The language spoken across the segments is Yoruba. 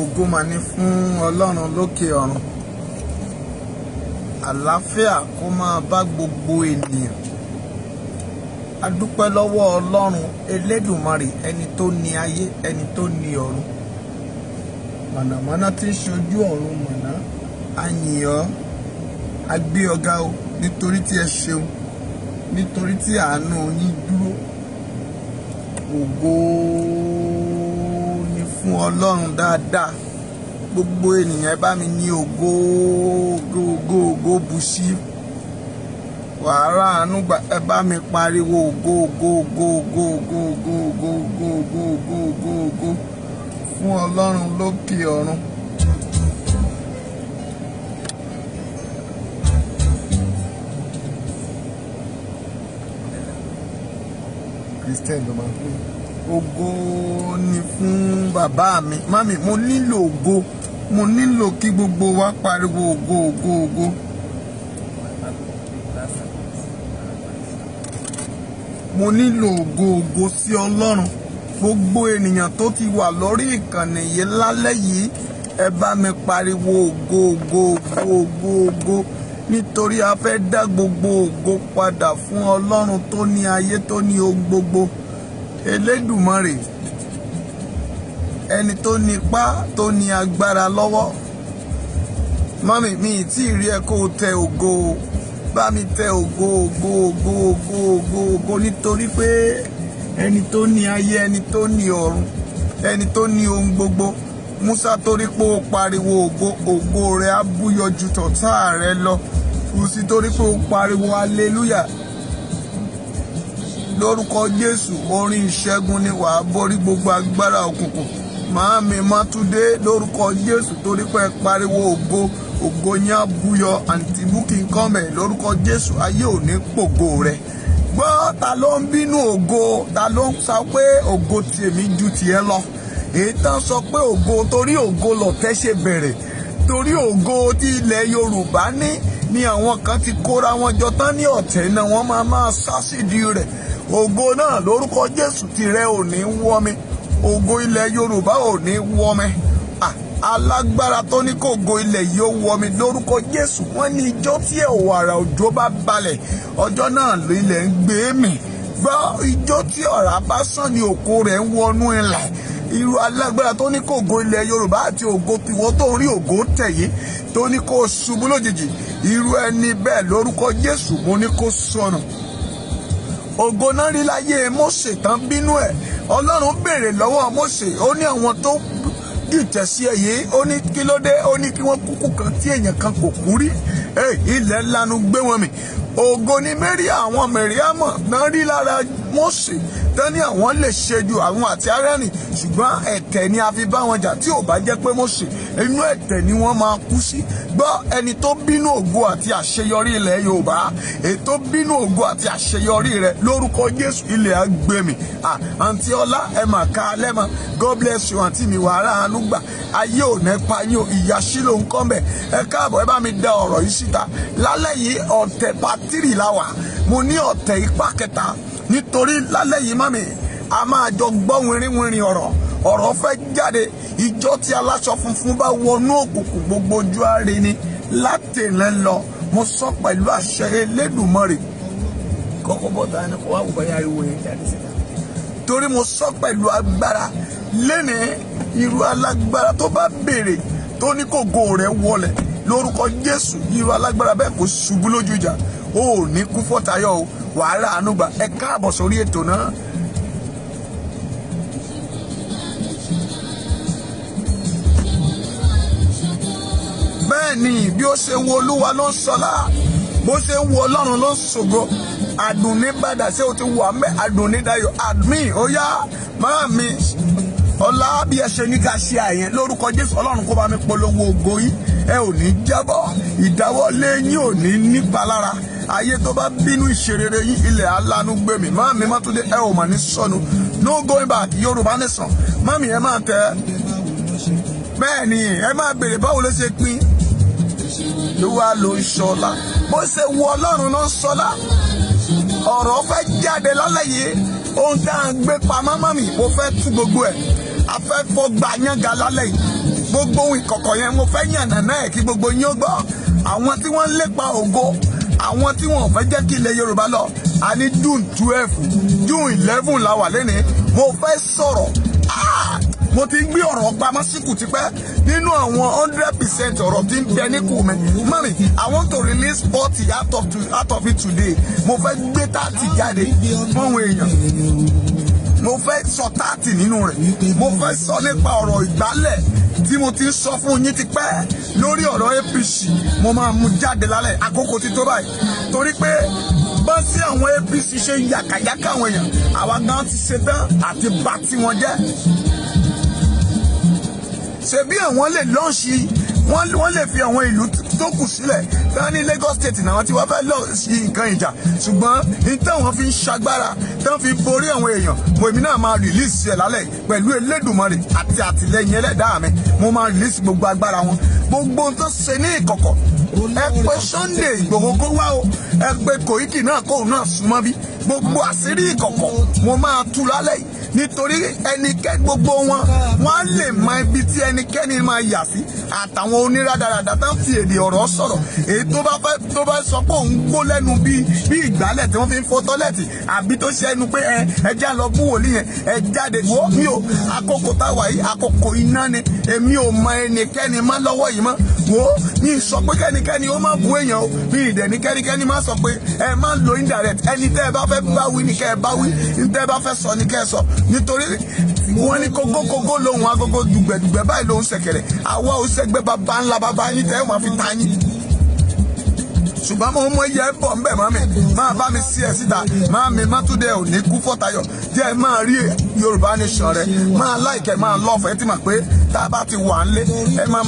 Ògo mà ní fún Ọlọ́run lókè ọ̀run. Àlàáfíà kó máa bá gbogbo ènìyàn. A dúpẹ́ lọ́wọ́ Ọlọ́run Elédùmarè, ẹni tó ní ayé, ẹni tó ní ọ̀run. Mọ̀nàmọ́ná tí ń ṣojú ọ̀run mọ̀nà. A yìn ọ́, a gbé ọ ga o, nítorí tí ẹ ṣeun, nítorí tí àánú yín dúró. Ògo ni fún Ọlọ́run dáadáa. Gbogbo ènìyàn bá mi ní ògo ògo bùsí. Wàhálà àánú gbà, ẹ bá mi pariwo ògo fún Ọlọ́run lókè ọ̀run. Christian ló máa ń pè. Ògo ni fún bàbá mi. Mami, mo nílò ògo. Mo nílò kí gbogbo wa pariwo ògo. Mo nílò ògo sí Ọlọ́run. Gbogbo ènìyàn tó ti wà lórí ìkànnì yìí lálẹ́ yìí, ẹ bá mi pariwo ògo. Nítorí a fẹ́ dá gbogbo ògo padà fún Ọlọ́run tó ní ayé, tó ní ohun gbogbo. Elédùmarè, ẹni tó ní ipá, tó ní agbára lọ́wọ́. Mọ́mì, mi ì tí ì rí ẹ kó o tẹ ògo. Bá mi tẹ ògo nítorí pé ẹni tó ní ayé, ẹni tó ní ọ̀run, ẹni tó ní ohun gbogbo. Músà torí pé ó pariwo ògo rẹ̀ á búyọ ju tọ̀tá rẹ̀ lọ. Kùsì torí pé ó pariwo hallelujah. Lórúkọ Jésù, orin ìṣẹ́gun ni wàá borí gbogbo agbára òkùnkùn. Màámi Mátúndé, lórúkọ Jésù, torí pé ẹ pariwo ògo yín á búyọ. Àǹtí Búkì ń kọ́mẹ̀, lórúkọ Jésù, ayé ò ní pògo rẹ̀. Gbọ́, ta ló ń bínú ògo? Ta ló ń sọ pé ògo tèmi ju tiẹ̀ lọ? Èyí tán sọ pé ògo, torí ògo lọ̀tẹ̀ ṣe bẹ̀rẹ̀. Torí ògo tí ilẹ̀ Yorùbá ní àwọn kan ti kóra wọn jọ tán ní ọ̀tẹ̀ náà, wọ́n máa sásìdí rẹ̀. Ògo náà lórúkọ Jésù tirẹ̀ ò ní wọ́ mi. Ògo ilẹ̀ Yorùbá ò ní wọ́ mi. Alágbára tó ní kó ògo ilẹ̀ yìí ó wọ́ mi lórúkọ Jésù. Wọ́n ní ijó tí ọ̀rá òjò bá balẹ̀, ọjọ́ náà ilẹ̀ ń gbé mì. Gbọ́, ijó tí ọ̀rá bá sàn ní òkú rẹ̀ ń wọnú ilẹ̀. Irú alágbára tó ní kó ògo ilẹ̀ Yorùbá àti ògo tiwọ́ tó rí ògo tẹ̀yé, tó ní kó ṣubú lójijì, irú ẹni bẹ́ẹ̀ lórúkọ Jésù mo ní kó sọnù. Ògo náà rí láyé Mósè tán bínú ẹ̀. Ọlọ́run béèrè lọ́wọ́ Mósè, ó ní àwọn tó dìtẹ̀ sí ẹ yìí, ó ní kí ló dé, ó ní kí wọ́n kúkú kan tí èèyàn kan kò kú rí. Ilẹ̀ lanu gbé wọn mì. Ògo ni àwọn Mẹ̀ríámọ̀ náà rí lára Mósè tán ní àwọn lè ṣe ju àwọn àti Áárónì, ṣùgbọ́n ẹ̀tẹ̀ ni a fi bá wọn jà. Tí ò bá jẹ́ pé Mósè, inú ẹ̀tẹ̀ ni wọ́n máa kú sí. Gbọ́, ẹni tó bínú ògo àti àṣeyọrí ilẹ̀ Yorùbá, èyí tó bínú ògo àti àṣeyọrí rẹ̀ lórúkọ Jésù, ilẹ̀ á gbé mì. Àǹtí Ọlá, ẹ mà ká alẹ́ mọ́. God bless you àǹtí mi, wàhálà àánú gbà. Ayé ò ní pa yín o, ìyá sílò ń kọ́ mbẹ̀. Ẹ káàbọ̀, ẹ bá mi da ọ̀rọ̀ yìí síta. Lálẹ́ yìí ọ̀tẹ̀ pàtírì la wà. Mo ní ọ̀tẹ̀ ipá kẹta. Nítorí lálẹ́ yìí mami, a máa jọ gbọ́ wìrìwìrì ọ̀rọ̀ fẹ́ jáde. Ìjọ tí aláṣọ funfun bá wọnú òkùnkùn, gbogbo ojú ààrẹ ni látẹ̀lẹ́ lọ. Mo sọ pẹ̀lú àṣẹ Elédùmarè. Kọ́kọ́ bọ́ta ẹni kó wá wùbọ̀ ariwo yẹn jáde síta. Torí mo sọ pẹ̀lú agbára lẹ́ni irú alágbára tó bá béèrè tó ní kó go rẹ̀ wọlẹ̀ lórúkọ Jésù, irú alágbára bẹ́ẹ̀ kó ṣubú lójú ìjà. O ò ní kú fọ́tayọ̀ o, wàhálà àánú gbà. Ẹ káàbọ̀ sórí ètò náà. Bẹ́ẹ̀ ni bí ó ṣe wo Olúwa ló ń sọlá, bó ṣe ń wo Ọlọ́run ló ń ṣògo. Àdùnní bàdà ṣé o ti wà mẹ́? Àdùnní dayọ̀ àdmí ó yá máa mi ọlá bí ẹ ṣe ní ká ṣe àyẹn lórúkọ Jésù. Ọlọ́run kó bá mi polówó ògo yín. Ẹ ò ní jábọ́, ìdáwọ́lé yín ò ní nípa lára. Ayé tó bá bínú ìṣerere yín, ilẹ̀ alánú gbé mi. Mami Mátúndé, ẹ ò mà ní sọnù. No going back, Yorùbá nation. Mami ẹ máa tẹ. Bẹ́ẹ̀ ni ẹ máa béèrè báwo ló ṣe pín. Olúwa ló ń ṣọlá. Bó ṣe wo Ọlọ́run ló ń ṣọlá. Ọ̀rọ̀ fẹ́ jáde lálẹ́ yìí. Ohun tá à ń gbé pamọ́ mami, mo fẹ́ tú gbogbo ẹ̀. A fẹ́ fọ́ gbà yán ga lálẹ́ yìí. gbogbo ohun ìkọ̀kọ̀ yẹn mo fẹ́ yànnàná ẹ̀ kí gbogbo yín ó gbọ́. Àwọn tí wọ́n ń lépa ògo, àwọn tí wọn ò fẹ́ jẹ́ kí ilẹ̀ Yorùbá lọ, a ní June 12, June 11 la wà lénìí. Mo fẹ́ sọ̀rọ̀. Mo ti gbé ọ̀rọ̀ pamọ́ síkù tipẹ́ nínú àwọn 100% ọ̀rọ̀ tí ń bẹ níkù mi. Mami, I want to release 40 out of it today. Mo fẹ́ gbé 30 jáde fún àwọn èèyàn. Mo fẹ́ sọ 30 nínú rẹ̀. Mo fẹ́ sọ nípa ọ̀rọ̀ ìgbálẹ̀ tí mo ti ń sọ fún yín tipẹ́ lórí ọ̀rọ̀ APC. Mo máa mú jáde lálẹ́, àkókò ti tó báyìí. Torí pé bá sí àwọn APC ṣe yàkàyàkà àwọn èèyàn, àwa gan ti ṣetán àti bà tí wọ́n jẹ́. Ṣebí àwọn lè lọ́ọ̀ṣì, wọ́n lè fi àwọn ìlú tó kù sílẹ̀ tán ní Lagos State náà tí wọ́n fẹ́ lọ́ọ̀ṣì nǹkan ìjà, ṣùgbọ́n ní táwọn fi ń ṣagbára tán fi borí àwọn èèyàn. Mo èmi náà máa release ẹ̀ lálẹ́ pẹ̀lú Elédùmarè àti àtìlẹ́yìn ẹlẹ́dàá mi. Mo máa release gbogbo agbára wọn, gbogbo ohun tó ṣe ní ìkọ̀kọ̀. Ẹ pé Sunday Ìgbòho kó wá o, ẹ pé Koiki náà kóun náà súnmọ́ bí. Gbogbo àṣírí ìkọ̀kọ̀ mo máa tú lálẹ́ yìí, nítorí ẹnikẹ́ni gbogbo wọn á lè mọ ibi tí ẹnikẹ́ni máa yà sí. Àtàwọn oníradàradà tán fi èdè ọ̀rọ̀ sọ̀rọ̀, èyí tó bá sọ pé òun gbó lẹ́nu bí ìgbálẹ̀ tí wọ́n fi ń fọ tọ́lẹ̀tì, àbí tó ṣe ẹnu pé ẹjẹ́ lọ bú wòlíì yẹn, ẹ jáde wò mí o. Àkókò táwa yìí àkókò iná ni, èmi ò mọ ẹnikẹ́ni má lọ́wọ́ yìí mọ́. Wò ó, mi sọ pé kẹ́nikẹ́ni ó má bú èèyàn o, mi ìdẹ̀ ní kẹ́nikẹ́ni má sọ pé ẹ má lo indirect. Ẹni tẹ́ ẹ bá fẹ́ bá wí ni kẹ́ ẹ bá wí, ní tẹ́ ẹ bá fẹ́ sọ ni kẹ́ ẹ sọ. Nítorí wọ́n ní kókókókó lòun agogo dùgbẹ̀dùgbẹ̀ báyìí lòun ṣẹ̀kẹ̀rẹ̀. Àwa ò ṣẹgbẹ́ bàbá ńlá bàbá yín tẹ́ ẹ máa fi ta yín. Ṣùgbọ́n mo mọ iye bọ̀ ńbẹ̀ mami, máa bá mi sí ẹ síta, máa mi Mátúndé ò ní kú Fọ́tayọ̀, jẹ́ máa rí Yorùbá Nation rẹ̀, máa láìkẹ́ máa lọ́ọ̀fẹ́ tí mà pé tá a bá ti wà ńlé ẹ máa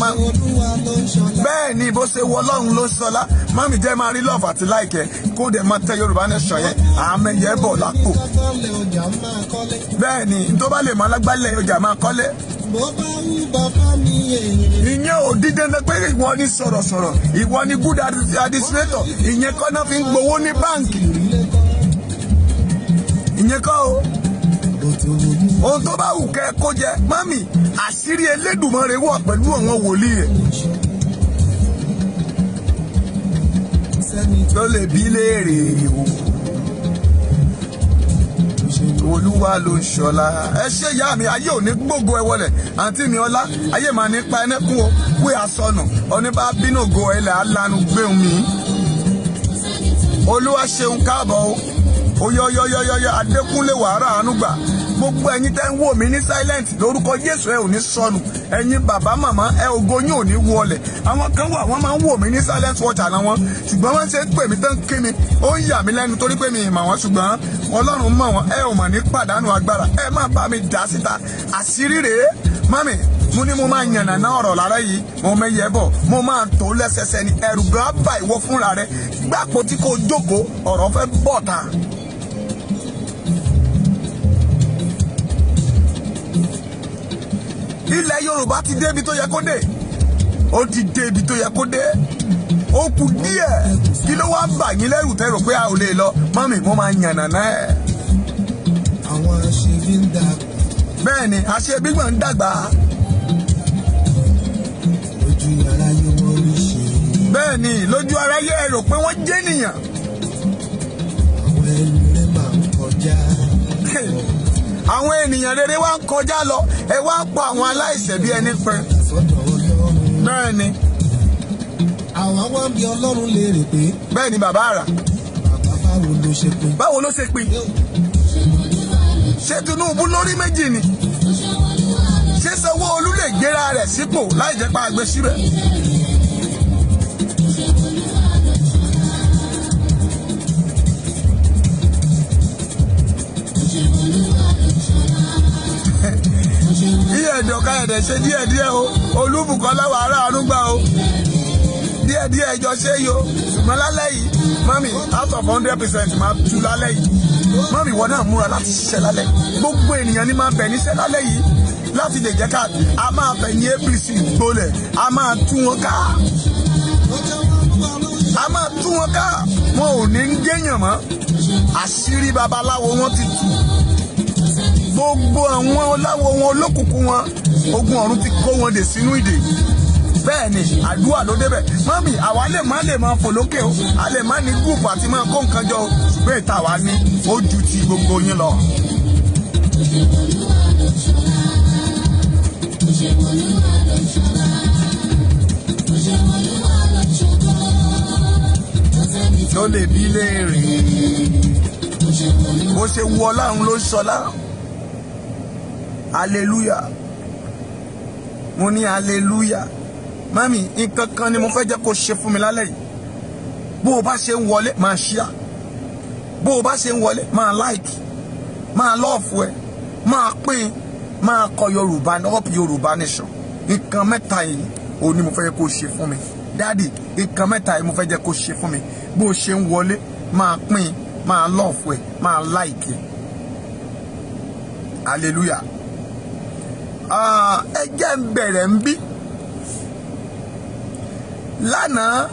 bẹ́ẹ̀ ni bó ṣe wọ Ọlọ́run ló sọlá. Mami jẹ́ máa rí lọ́ọ̀fẹ́ àti láìkẹ́ kó dẹ̀ máa tẹ Yorùbá Nation yẹn, àmẹ́yẹ bọ̀ lápò. Bẹ́ẹ̀ ni n tó bá lè mọ alágbálẹ̀ ọjà máa kọ́lé. Ìyẹn ò dídé ní pé ìwọ ni sọ̀rọ̀sọ̀rọ̀, ìwọ ni good administrator, ìyẹn kọ́ náà fi ń gbowó ní báǹkì. Ìyẹn kọ́ o. Ohun tó bá wù kẹ́ kó jẹ, mami, àṣírí Elédùmarè wà pẹ̀lú àwọn wòlíì rẹ̀. Tó lè bí léèrè o. Olúwa ló ń ṣọlá. Ẹ ṣe ìyá mi, ayé ò ní gbógo ẹ wọlẹ̀. Àǹtí mi Ọlá, ayé màá ní pa ẹni kún o. Wé asọnù, ọní bá bínú go ẹlẹ̀ alánú gbéhùn mi. Olúwa ṣeun káàbọ̀ o. Oyọyọyọyọ Adékúnlé wàhálà àánú gbà. Gbogbo ẹ̀yin tẹ́ ń wò mí ní silent lórúkọ Jésù ẹ ò ní sọnù. Ẹ̀yin bàbá màmá ẹ ògo yín ò ní wọlẹ̀. Àwọn kan wà wọ́n máa ń wò mí ní silent watch àná wọn. Ṣùgbọ́n wọ́n ṣe ń pè mí tán kí mi. Ó ń yà mí lẹ́nu torí pé mi ì mà wọ́n, ṣùgbọ́n Ọlọ́run mọ̀ wọ́n. Ẹ ò mà ní pàdánù agbára. Ẹ má bá mi dá síta. Àṣírí rèé. Mami, mo ní mo máa yànnà náà ọ̀rọ̀ lára yìí. Mo mẹ́yẹ bọ̀. Mo máa tó lẹ́sẹsẹ ni. Ẹ̀rù gan bá ìwọ fúnra rẹ̀. Gbàpò tí kò jókòó ọ̀rọ̀ fẹ́ bọ̀ ta. Ilẹ̀ Yorùbá ti dé ibi tó yẹ kó dé. Ó ti dé ibi tó yẹ kó dé. Ó kù díẹ̀. Kí ló wá bà yín lẹ́rù tẹ́ rò pé a ò lè lọ? Mami, mo máa yànnà náà ẹ̀. Àwọn aṣebi ń dàgbà. Bẹ́ẹ̀ ni, aṣebi gbọ̀n ń dàgbà. Lójú aráyé wọ́n rí ṣe. Bẹ́ẹ̀ ni, lójú aráyé ẹ rò pé wọ́n jẹ́ ènìyàn. Àwọn ẹni rẹ̀ máa ń kọjá. Àwọn ènìyàn rere wá ń kọjá lọ, ẹ wá ń pa àwọn aláìṣẹ̀ bí ẹni pẹ́. Bẹ́ẹ̀ ni. Àwọn wá ń bi Ọlọ́run léèrè pé. Bẹ́ẹ̀ ni bàbá àrà. Bàbá báwo ló ṣe pín? Báwo ló ṣe pín? Ṣé Tinubu lórí méjì ni? Ṣé Sanwó-Olú lè gbéra rẹ̀ sípò láì jẹ́ pa àgbẹ̀ síbẹ̀? Iye ìdọ̀ka ẹ̀dẹ̀ ṣe díẹ̀díẹ̀ o, Olúbùkọ́lá wàhálà àrúgbà o, díẹ̀díẹ̀ ẹjọ́ ṣe yìí o, ṣùgbọ́n lálẹ́ yìí, mami, out of 100% máa tú lálẹ́ yìí. Mami, wọ́n náà múra láti ṣiṣẹ́ lálẹ́. Gbogbo ènìyàn ni máa bẹ̀ níṣẹ́ lálẹ́ yìí láti lè jẹ́ ká a máa bẹ̀ ní APC gbolẹ̀, a máa tú wọn ká. A máa tú wọn ká, wọn ò ní ń géèyàn mọ́. Àṣírí babaláwo wọn ti tú. Gbogbo àwọn ọláwo wọn olókùnkùn wọn ogun ọ̀run ti kó wọn dè sínú ìdè. Bẹ́ẹ̀ ni àdúrà ló débẹ̀. Mọ́mì àwa lè máa fò lókè o, a lè má ní gúùpù àti máa kó nǹkan jọ o, ṣùgbọ́n ìta wa ní ó ju ti gbogbo yín lọ. Tó lè bí léèrè bó ṣe wù Ọlọ́run ló ṣọlá. Hallelujah. Mo ní hallelujah. Mami, nǹkan kan ni mo fẹ́ jẹ́ kó ṣe fún mi lálẹ́ yìí. Bó o bá ṣe ń wọlé máa share, bó o bá ṣe ń wọlé máa like, máa love ẹ, máa pín, máa kọ Yorùbá up Yorùbá nation. Nǹkan mẹ́ta yìí òun ni mo fẹ́ jẹ́ kó ṣe fún mi. Daddy, nǹkan mẹ́ta yìí mo fẹ́ jẹ́ kó ṣe fún mi. Bó o ṣe ń wọlé máa pín, máa love ẹ, máa like ẹ. Hallelujah. Ẹ jẹ́ ń bẹ̀rẹ̀ ń bí. Lánàá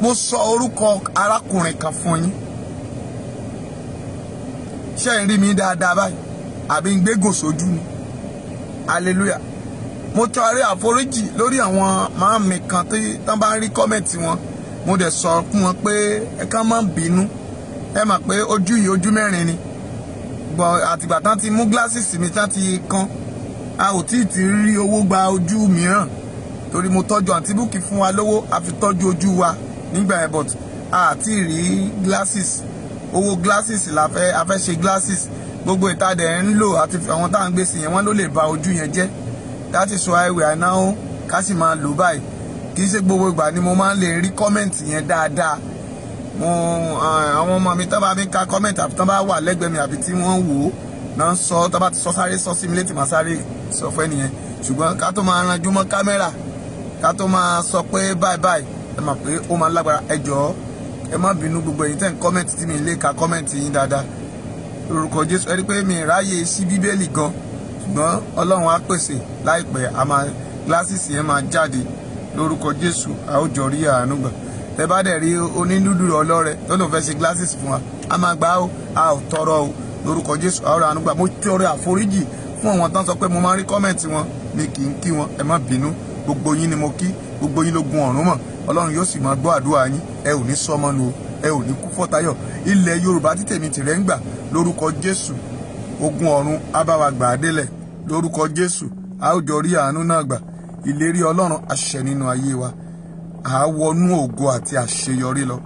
mo sọ orúkọ arákùnrin kan fún yín. Ṣé ń rí mi dáadáa báyìí? Àbí ń gbégò sójú ni? Hallelujah. Mo tọrẹ àforíjì lórí àwọn màámi kan tí tán bá ń rí kọ́mẹ̀ntì wọn. Mo dẹ̀ sọ fún wọn pé ẹ kàn má bínú. Ẹ mọ̀ pé ojú yìí ojú mẹ́rin ni. Gbọ́ àtìgbà tán ti mú glasses mi tán ti kan. A ò tí ì ti rí owó gba ojú mìíràn. Torí mo tọ́jú àǹtí Búkì fún wa lówó, a fi tọ́jú ojú wa nígbà yẹn, but a ti rí glasses. Owó glasses la fẹ́, a fẹ́ ṣe glasses. Gbogbo ìtàdẹ̀ ń lò àti àwọn tá à ń gbé sí yẹn wọ́n ló lè ba ojú yẹn jẹ́. That is why we are now ká sì máa lò báyìí. Kì í ṣe gbogbo ìgbà ni mo máa ń lè rí kọ́mẹ̀ntì yẹn dáadáa. Àwọn ọmọ mi tán bá mi ka kọ́mẹ̀ntì àbí tán bá wà lẹ́gbẹ̀ẹ́ mi àbí tí wọ́n wò ó náà sọ, tán bá ti sọ sáré sọ sí mi létí màá sáré sọ fún ẹnìyẹn. Ṣùgbọ́n ká tó máa ranjú mọ́ kámẹ́rà, ká tó máa sọ pé bye bye, ẹ mọ̀ pé ó máa lágbára. Ẹ jọ̀ọ́ ẹ má bínú gbogbo ẹ̀yin tẹ́ ń kọ́mẹ̀ntì tí mi lè ka kọ́mẹ̀ntì yín dáadáa. Lórúkọ Jésù, ẹ rí pé mi ráyè sí Bíbélì gan, ṣùgbọ́n Ọlọ́run á pèsè láìpẹ́. A máa glasses yẹn máa jáde lórúkọ Jésù, a ó jọ rí àánú gbà. Ẹ bá dẹ̀ rí onídùúdù ọlọ́rẹ tó lóun fẹ́ ṣe glasses fún wa, a máa gbà ó, a ò tọrọ o lórúkọ Jésù, a ó ra àánú gbà. Mo tọrọ àforíjì fún àwọn tán sọ pé mo máa rí kọ́mẹ̀ntì wọn, mi kì í kí wọn, ẹ má bínú. Gbogbo yín ni mo kí, gbogbo yín ló gun ọ̀run mọ̀. Ọlọ́run yóò sì máa gbọ́ àdúrà yín. Ẹ ò ní sọmọ nù o, ẹ ò ní kú fọ́tayọ̀. Ilẹ̀ Yorùbá tí tèmi tìrẹ ń gbà lórúkọ Jésù, ogun ọ̀run á bá wa gbà á délẹ̀ lórúkọ Jésù, a ó jọ rí àánú náà gbà. Ìlérí Ọlọ́run àṣẹ nínú ayé wa, à á wọnú ògo àti àṣeyọrí lọ.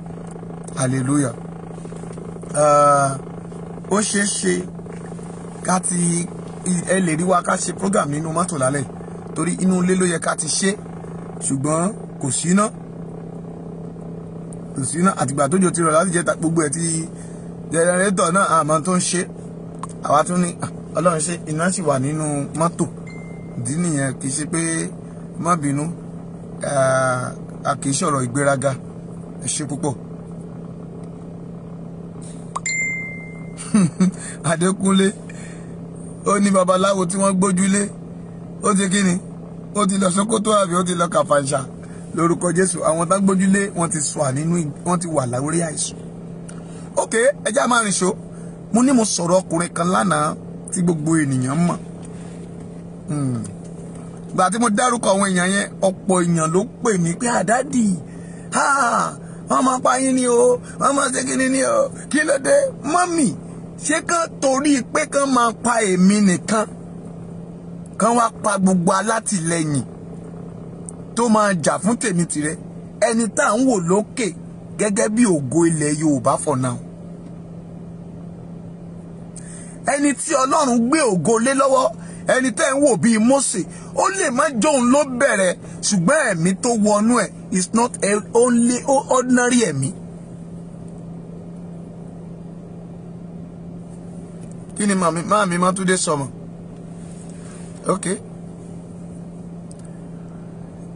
Hallelujah. Ó ṣeé ṣe ká ti ẹ lè rí wa ká ṣe program nínú mọ́tò lálẹ́ torí inú ilé ló yẹ ká ti ṣe, ṣùgbọ́n kò síná àtìgbà tójò ti rọ̀ láti jẹ́ gbogbo ẹ̀ ti jẹnẹrétọ̀ náà àmọ́ tó ń ṣe. Àwa tún ní Ọlọ́run ṣe iná sì wà nínú mọ́tò. Ìdí nìyẹn, kì í ṣe pé má bínú, a kì í ṣọ̀rọ̀ ìgbéraga. Ẹ ṣé púpọ̀. Adékúnlé ó ní babaláwo tí wọ́n gbójúlé ó ti kíni, ó ti lọ Sókótó àbí ó ti lọ Kàfàǹṣà. Lórúkọ Jésù, àwọn tá gbójúlé wọ́n ti sọ nínú, wọ́n ti wà lórí àìsàn. Ok, ẹjá máa rìn ṣó. Mo ní mo sọ̀rọ̀ ọkùnrin kan lánàá tí gbogbo ènìyàn mọ̀. Gbà tí mo dárúkọ àwọn èèyàn yẹn, ọ̀pọ̀ èèyàn ló pè mí pé àdádì, wọ́n máa pa yín ni o, wọ́n máa ṣe kíni ni o, kí ló dé? Mọ́mì, ṣé kán torí pé kán máa pa èmi nìkan, kán wá pa gbogbo alátìlẹyìn tó máa jà fún tèmi tìrẹ, ẹni tá à ń wò lókè gẹ́gẹ́ bí ògo ilẹ̀ Yorùbá for now, ẹni tí Ọlọ́run gbé ògo lé lọ́wọ́, ẹni tẹ́ ń wò bíi Mósè, ó lè má jóun ló bẹ̀rẹ̀, ṣùgbọ́n ẹ̀mí tó wọnú ẹ̀ is not only ordinary ẹ̀mí. Kí ni Máàmí Mátúndé sọmọ? Ok,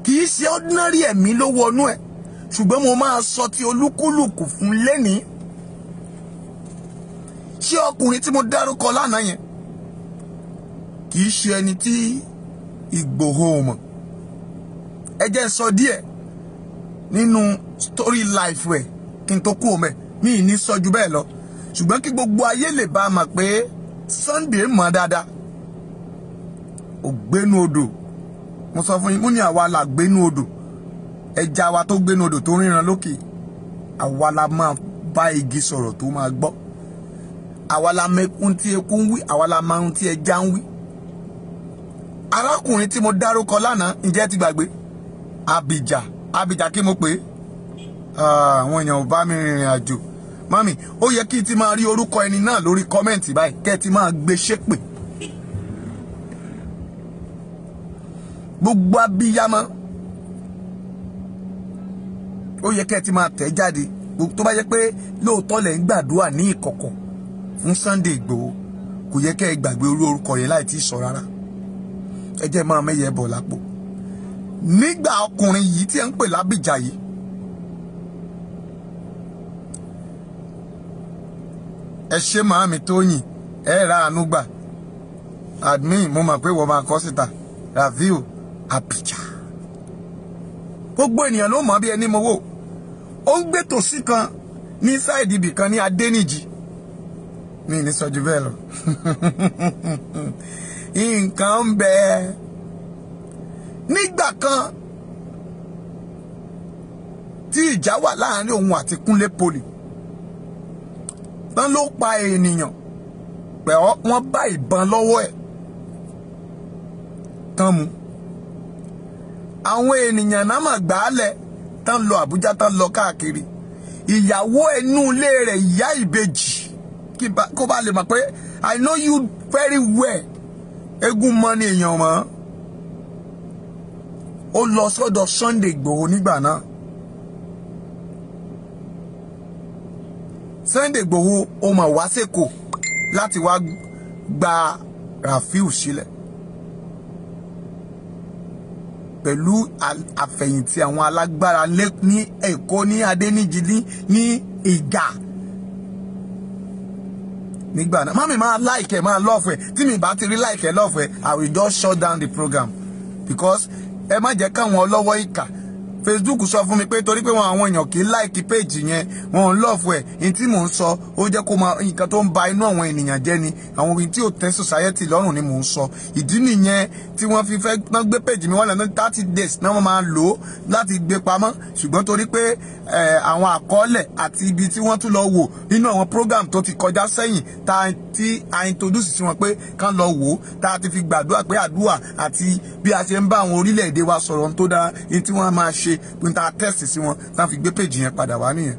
kì í ṣe ordinary ẹ̀mí ló wọnú ẹ̀, ṣùgbọ́n mo máa sọ ti olúkúlùkù fún lẹ́nìí. Ṣé ọkùnrin tí mo dárúkọ lánàá yẹn kì í ṣe ẹni tí Ìgbòho mọ̀? Ẹ jẹ́ sọ díẹ̀ nínú story life rẹ̀ kí n tó kú òun bẹ́ẹ̀, mi ì ní sọ ju bẹ́ẹ̀ lọ, ṣùgbọ́n kí gbogbo ayé lè bá a mọ̀ pé Sunday mọ̀ dáadáa. ògbénu odò mo sọ fún yín mo ní àwa la gbénu odò ẹja wa tó gbénu odò tó ríran lókè àwa la máa bá igi sọ̀rọ̀ tó máa gbọ́ àwa la mẹ́kún tí eku ń wí àwa la máa ń tí ẹja ń wí arákùnrin tí mo dárúkọ lánàá ǹjẹ́ ti gbàgbé Abija kí mo pè é àwọn èèyàn ò bá mi rìnrìn àjò mami ó yẹ kí n ti máa rí orúkọ ẹni náà lórí kọ́mẹ́ǹtì báyìí kẹ́ ẹ ti máa gbé ṣépè gbogbo abiyamọ ó yẹ kẹ́ ẹ ti máa tẹ̀ jáde tó bá yẹ pé lóòótọ́ lẹ̀ ń gbàdúrà ní ìkọ̀kọ̀ fún Sunday Igboho kò yẹ kẹ́ ẹ gbàgbé orúkọ yẹn láì tí ì sọ rárá ẹ jẹ́ máa mẹ́yẹ bọ̀ lápò nígbà ọkùnrin yìí tí ẹ ń pè lábìjà yìí ẹ ṣe màámi Tóyìn ẹ ra àánú gbà admin mo mọ̀ pé wọ́n máa kọ́ síta Raviu Abija gbogbo ènìyàn ló mọ̀ bí ẹni mo wò ó ń gbé tòsí kan ní sáìdì ibì kan ní Adéníjì mi ní sọ jù bẹ́ẹ̀ lọ nǹkan ń bẹ nígbà kan tí ìjà wà láàrin òun àti Kúnlé Poli tán ló pa ènìyàn pẹ̀ wọ́n bá ìbọn lọ́wọ́ ẹ̀ tán mu àwọn ènìyàn náà mà gbàálẹ̀ tán lọ Àbújá tán lọ káàkiri ìyàwó ẹnu ilé rẹ̀ ìyá ìbejì kó bá lè mọ̀ pé I know you very well egun mọ́ ni èèyàn mọ́ ó lọ sọ́dọ̀ Sunday Igboho nígbà náà Sunday Igboho ó mà wá sẹ́kọ̀ọ́ láti wá gba Rafiu sílẹ̀ pẹ̀lú àfẹ̀yìntì àwọn alágbára ní Èkó ní Adéníjì ní Ìgà nígbà náà mami máa like ẹ máa love ẹ tí mi bá ti rí like ẹ love ẹ I will just shut down the program because ẹ má jẹ́ káwọn ọlọ́wọ́ ìkà Facebook sọ fún mi pé torí pé wọn àwọn èèyàn kì í like page yẹn wọn ń love ẹ ní tí mò ń sọ ó jẹ́ kó máa nǹkan tó ń ba inú àwọn ènìyàn jẹ́ ni àwọn ohun tí ò tẹ́ society lọ́rùn ni mò ń sọ ìdí nìyẹn tí wọ́n fi fẹ́ náà gbé page mi wọ́n lẹ́nu 30 days náà wọ́n máa lò ó láti gbé pamọ́ ṣùgbọ́n torí pé àwọn àkọọ́lẹ̀ àti ibi tí wọ́n tún lọ wò nínú àwọn program tó ti kọjá sẹ́yìn tí a introduce sí wọn pé kán lọ wò ó tá a ti fi gbàdúrà pé àdúrà àti bí a ṣe ń bá àwọn orílẹ̀-èdè wa sọ̀rọ̀ tó dára ní tí wọ́n máa ṣe pé ta test sí wọn tá a fi gbé page yẹn padà wá nìyẹn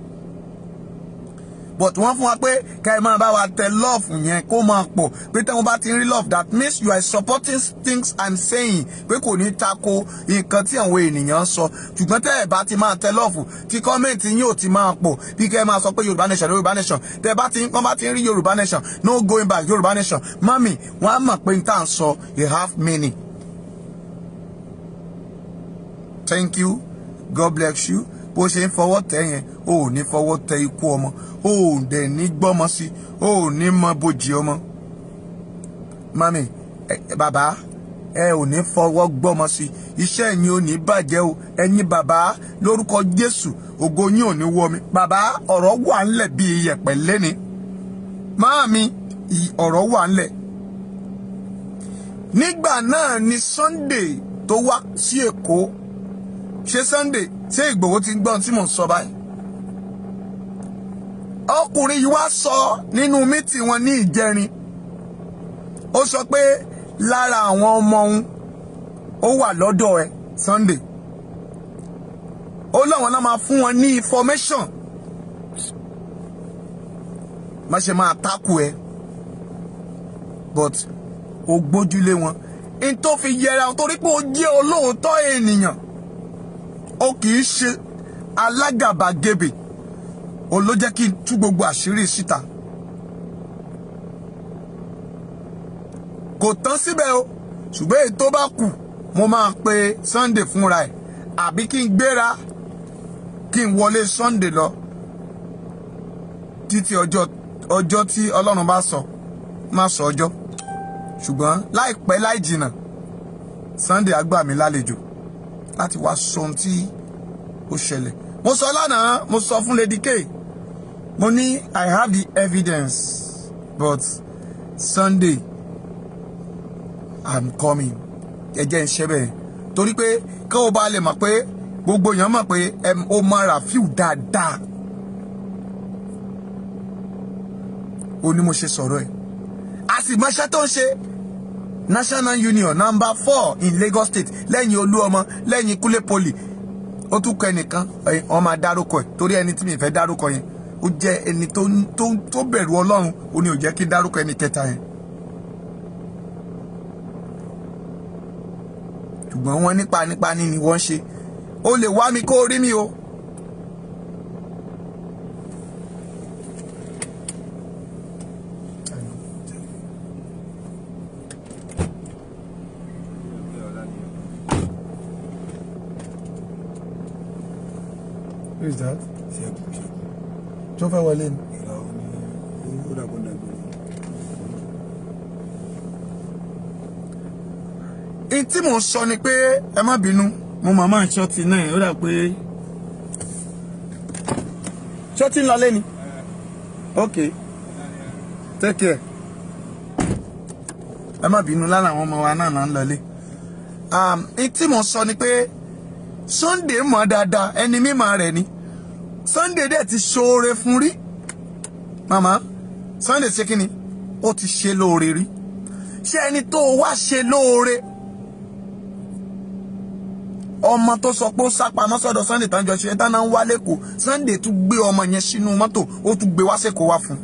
but wọ́n fún wa pé ká ẹ máa bá wa tẹ love yẹn kó máa pọ̀ pé tẹ́wọ́n bá ti rí love that means you are supporting things I'm saying pé kò ní tako nǹkan tí àwọn ènìyàn sọ ṣùgbọ́n tẹ́ ẹ bá ti máa tẹ love tí kọ́mẹ̀ntì yín ò ti máa pọ̀ bí kẹ́ ẹ máa sọ pé Yorùbá nation Yorùbá nation tẹ́ wọ́n bá ti rí Yorùbá nation no going back Yorùbá nation mami wọ́n á mọ̀ pé n tá à ń sọ you have meaning. Thank you. God bless you. Bó ṣe ń fọwọ́ tẹ yẹn o ò ní fọwọ́ tẹ ikú ọmọ o ò dẹ̀ ní gbọ́mọ sí o ò ní mọ bójì ọmọ mami bàbá ẹ ò ní fọwọ́ gbọ́mọ sí iṣẹ́ yín ò ní bàjẹ́ o ẹ̀yin bàbá lórúkọ Jésù ògo yín ò ní wọ mi bàbá ọ̀rọ̀ wà ńlẹ̀ bí iyẹ̀pẹ̀ lẹ́ni máàmi ọ̀rọ̀ wà ńlẹ̀ nígbà náà ni Sunday tó wá sí Èkó ṣé Sunday ṣé Ìgbòho ti gbọ́n tí mò ń sọ báyìí ọkùnrin yìí wá sọ nínú mítì wọn ní ìjẹrin ó sọ pé lára àwọn ọmọ òun ó wà lọ́dọ̀ ẹ Sunday ó láwọn náà máa fún wọn ní information má ṣe máa takù ẹ but ó gbójúlé wọn n tó fi yẹra torí pé ó jẹ́ olóòótọ́ ènìyàn ó kì í ṣe alágàbàgebè ó ló jẹ́ kí n tú gbogbo àṣírí síta kò tán síbẹ̀ o ṣùgbọ́n èyí tó bá kù mo máa pe Sunday fúnra ẹ̀ àbí kí n gbéra kí n wọlé Sunday lọ títí ọjọ́ tí Ọlọ́run bá sọ má sọ ọjọ́ ṣùgbọ́n láìpẹ́ láì jìnnà Sunday á gbà mí lálejò láti wá sọ ohun tí ó ṣẹlẹ̀ mo sọ lánàá mo sọ fún Lady K mo ní I have the evidence but Sunday I'm coming ẹ̀jẹ̀ ń ṣe bẹ́ẹ̀ torí pé kí o bá lè mọ̀ pé gbogbo èèyàn mọ̀ pé o mọ Rafiu dáadáa ó ní mo ṣe sọ̀rọ̀ ẹ̀ a sì mọṣẹ́ tó ń ṣe National Union number 4 in Lagos State lẹ́yìn Olúọmọ lẹ́yìn Kúlé Poli ó tún kọ ẹnìkan wọ́n máa dárúkọ ẹ̀ torí ẹni tí mi fẹ́ dárúkọ yẹn ó jẹ́ ẹni tó bẹ̀rù Ọlọ́run ó ní ò jẹ́ kí dárúkọ ẹni kẹta yẹn ṣùgbọ́n wọ́n nípa ni wọ́n ṣe ó lè wá mi kó rí mi o. Who is that? Tó fẹ́ wọlé ni. Tí mò ń sọ ni pé ẹ má bínú mo màmá ṣọ́ọ̀tì náà ó dà pé ṣọ́ọ̀tì ń lọlé ni. Ok take care. Ẹ má bínú lára àwọn ọmọ wa náà ń lọlé. Tí mò ń sọ ni pé Sunday mọ̀ dáadáa ẹni mímọ̀ rẹ̀ ni Sunday dẹ̀ ti ṣoore fún rí màmá Sunday ṣe kí ni ó ti ṣe lóore rí ṣé ẹni tó wá ṣe lóore ọmọ tó sọ pé ó sápamọ́ sọ́dọ̀ Sunday tán jọ ṣe tán náà ń wá lẹ́kọ̀ọ́ Sunday tún gbé ọmọ yẹn sínú mọ́tò ó tún gbé wá sẹ́kọ̀ọ́ wá fún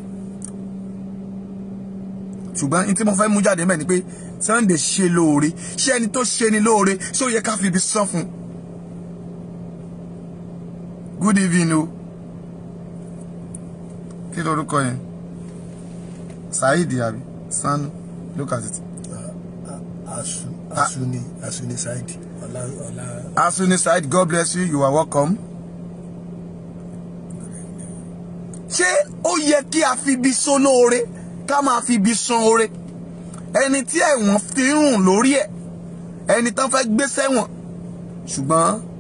ṣùgbọ́n ní tí mo fẹ́ mú jáde mẹ́ ni pé Sunday ṣe lóore ṣé ẹni tó ṣe ni lóore ṣé ó yẹ ká fi ibi sán fún un. Good evening o. Kí lorúkọ yẹn? Saidi àbí? Sanu. Look at it. Asuni Saidi. Asuni Saidi, God bless you. You are welcome. Ṣé ó yẹ kí a fi ibi sán lóore? Ká máa fi ibi san oore? Ẹni tí ẹ̀wọ̀n fi ń rùn lórí ẹ̀. Ẹni tán fẹ́ gbé sẹ́wọ̀n. Ṣùgbọ́n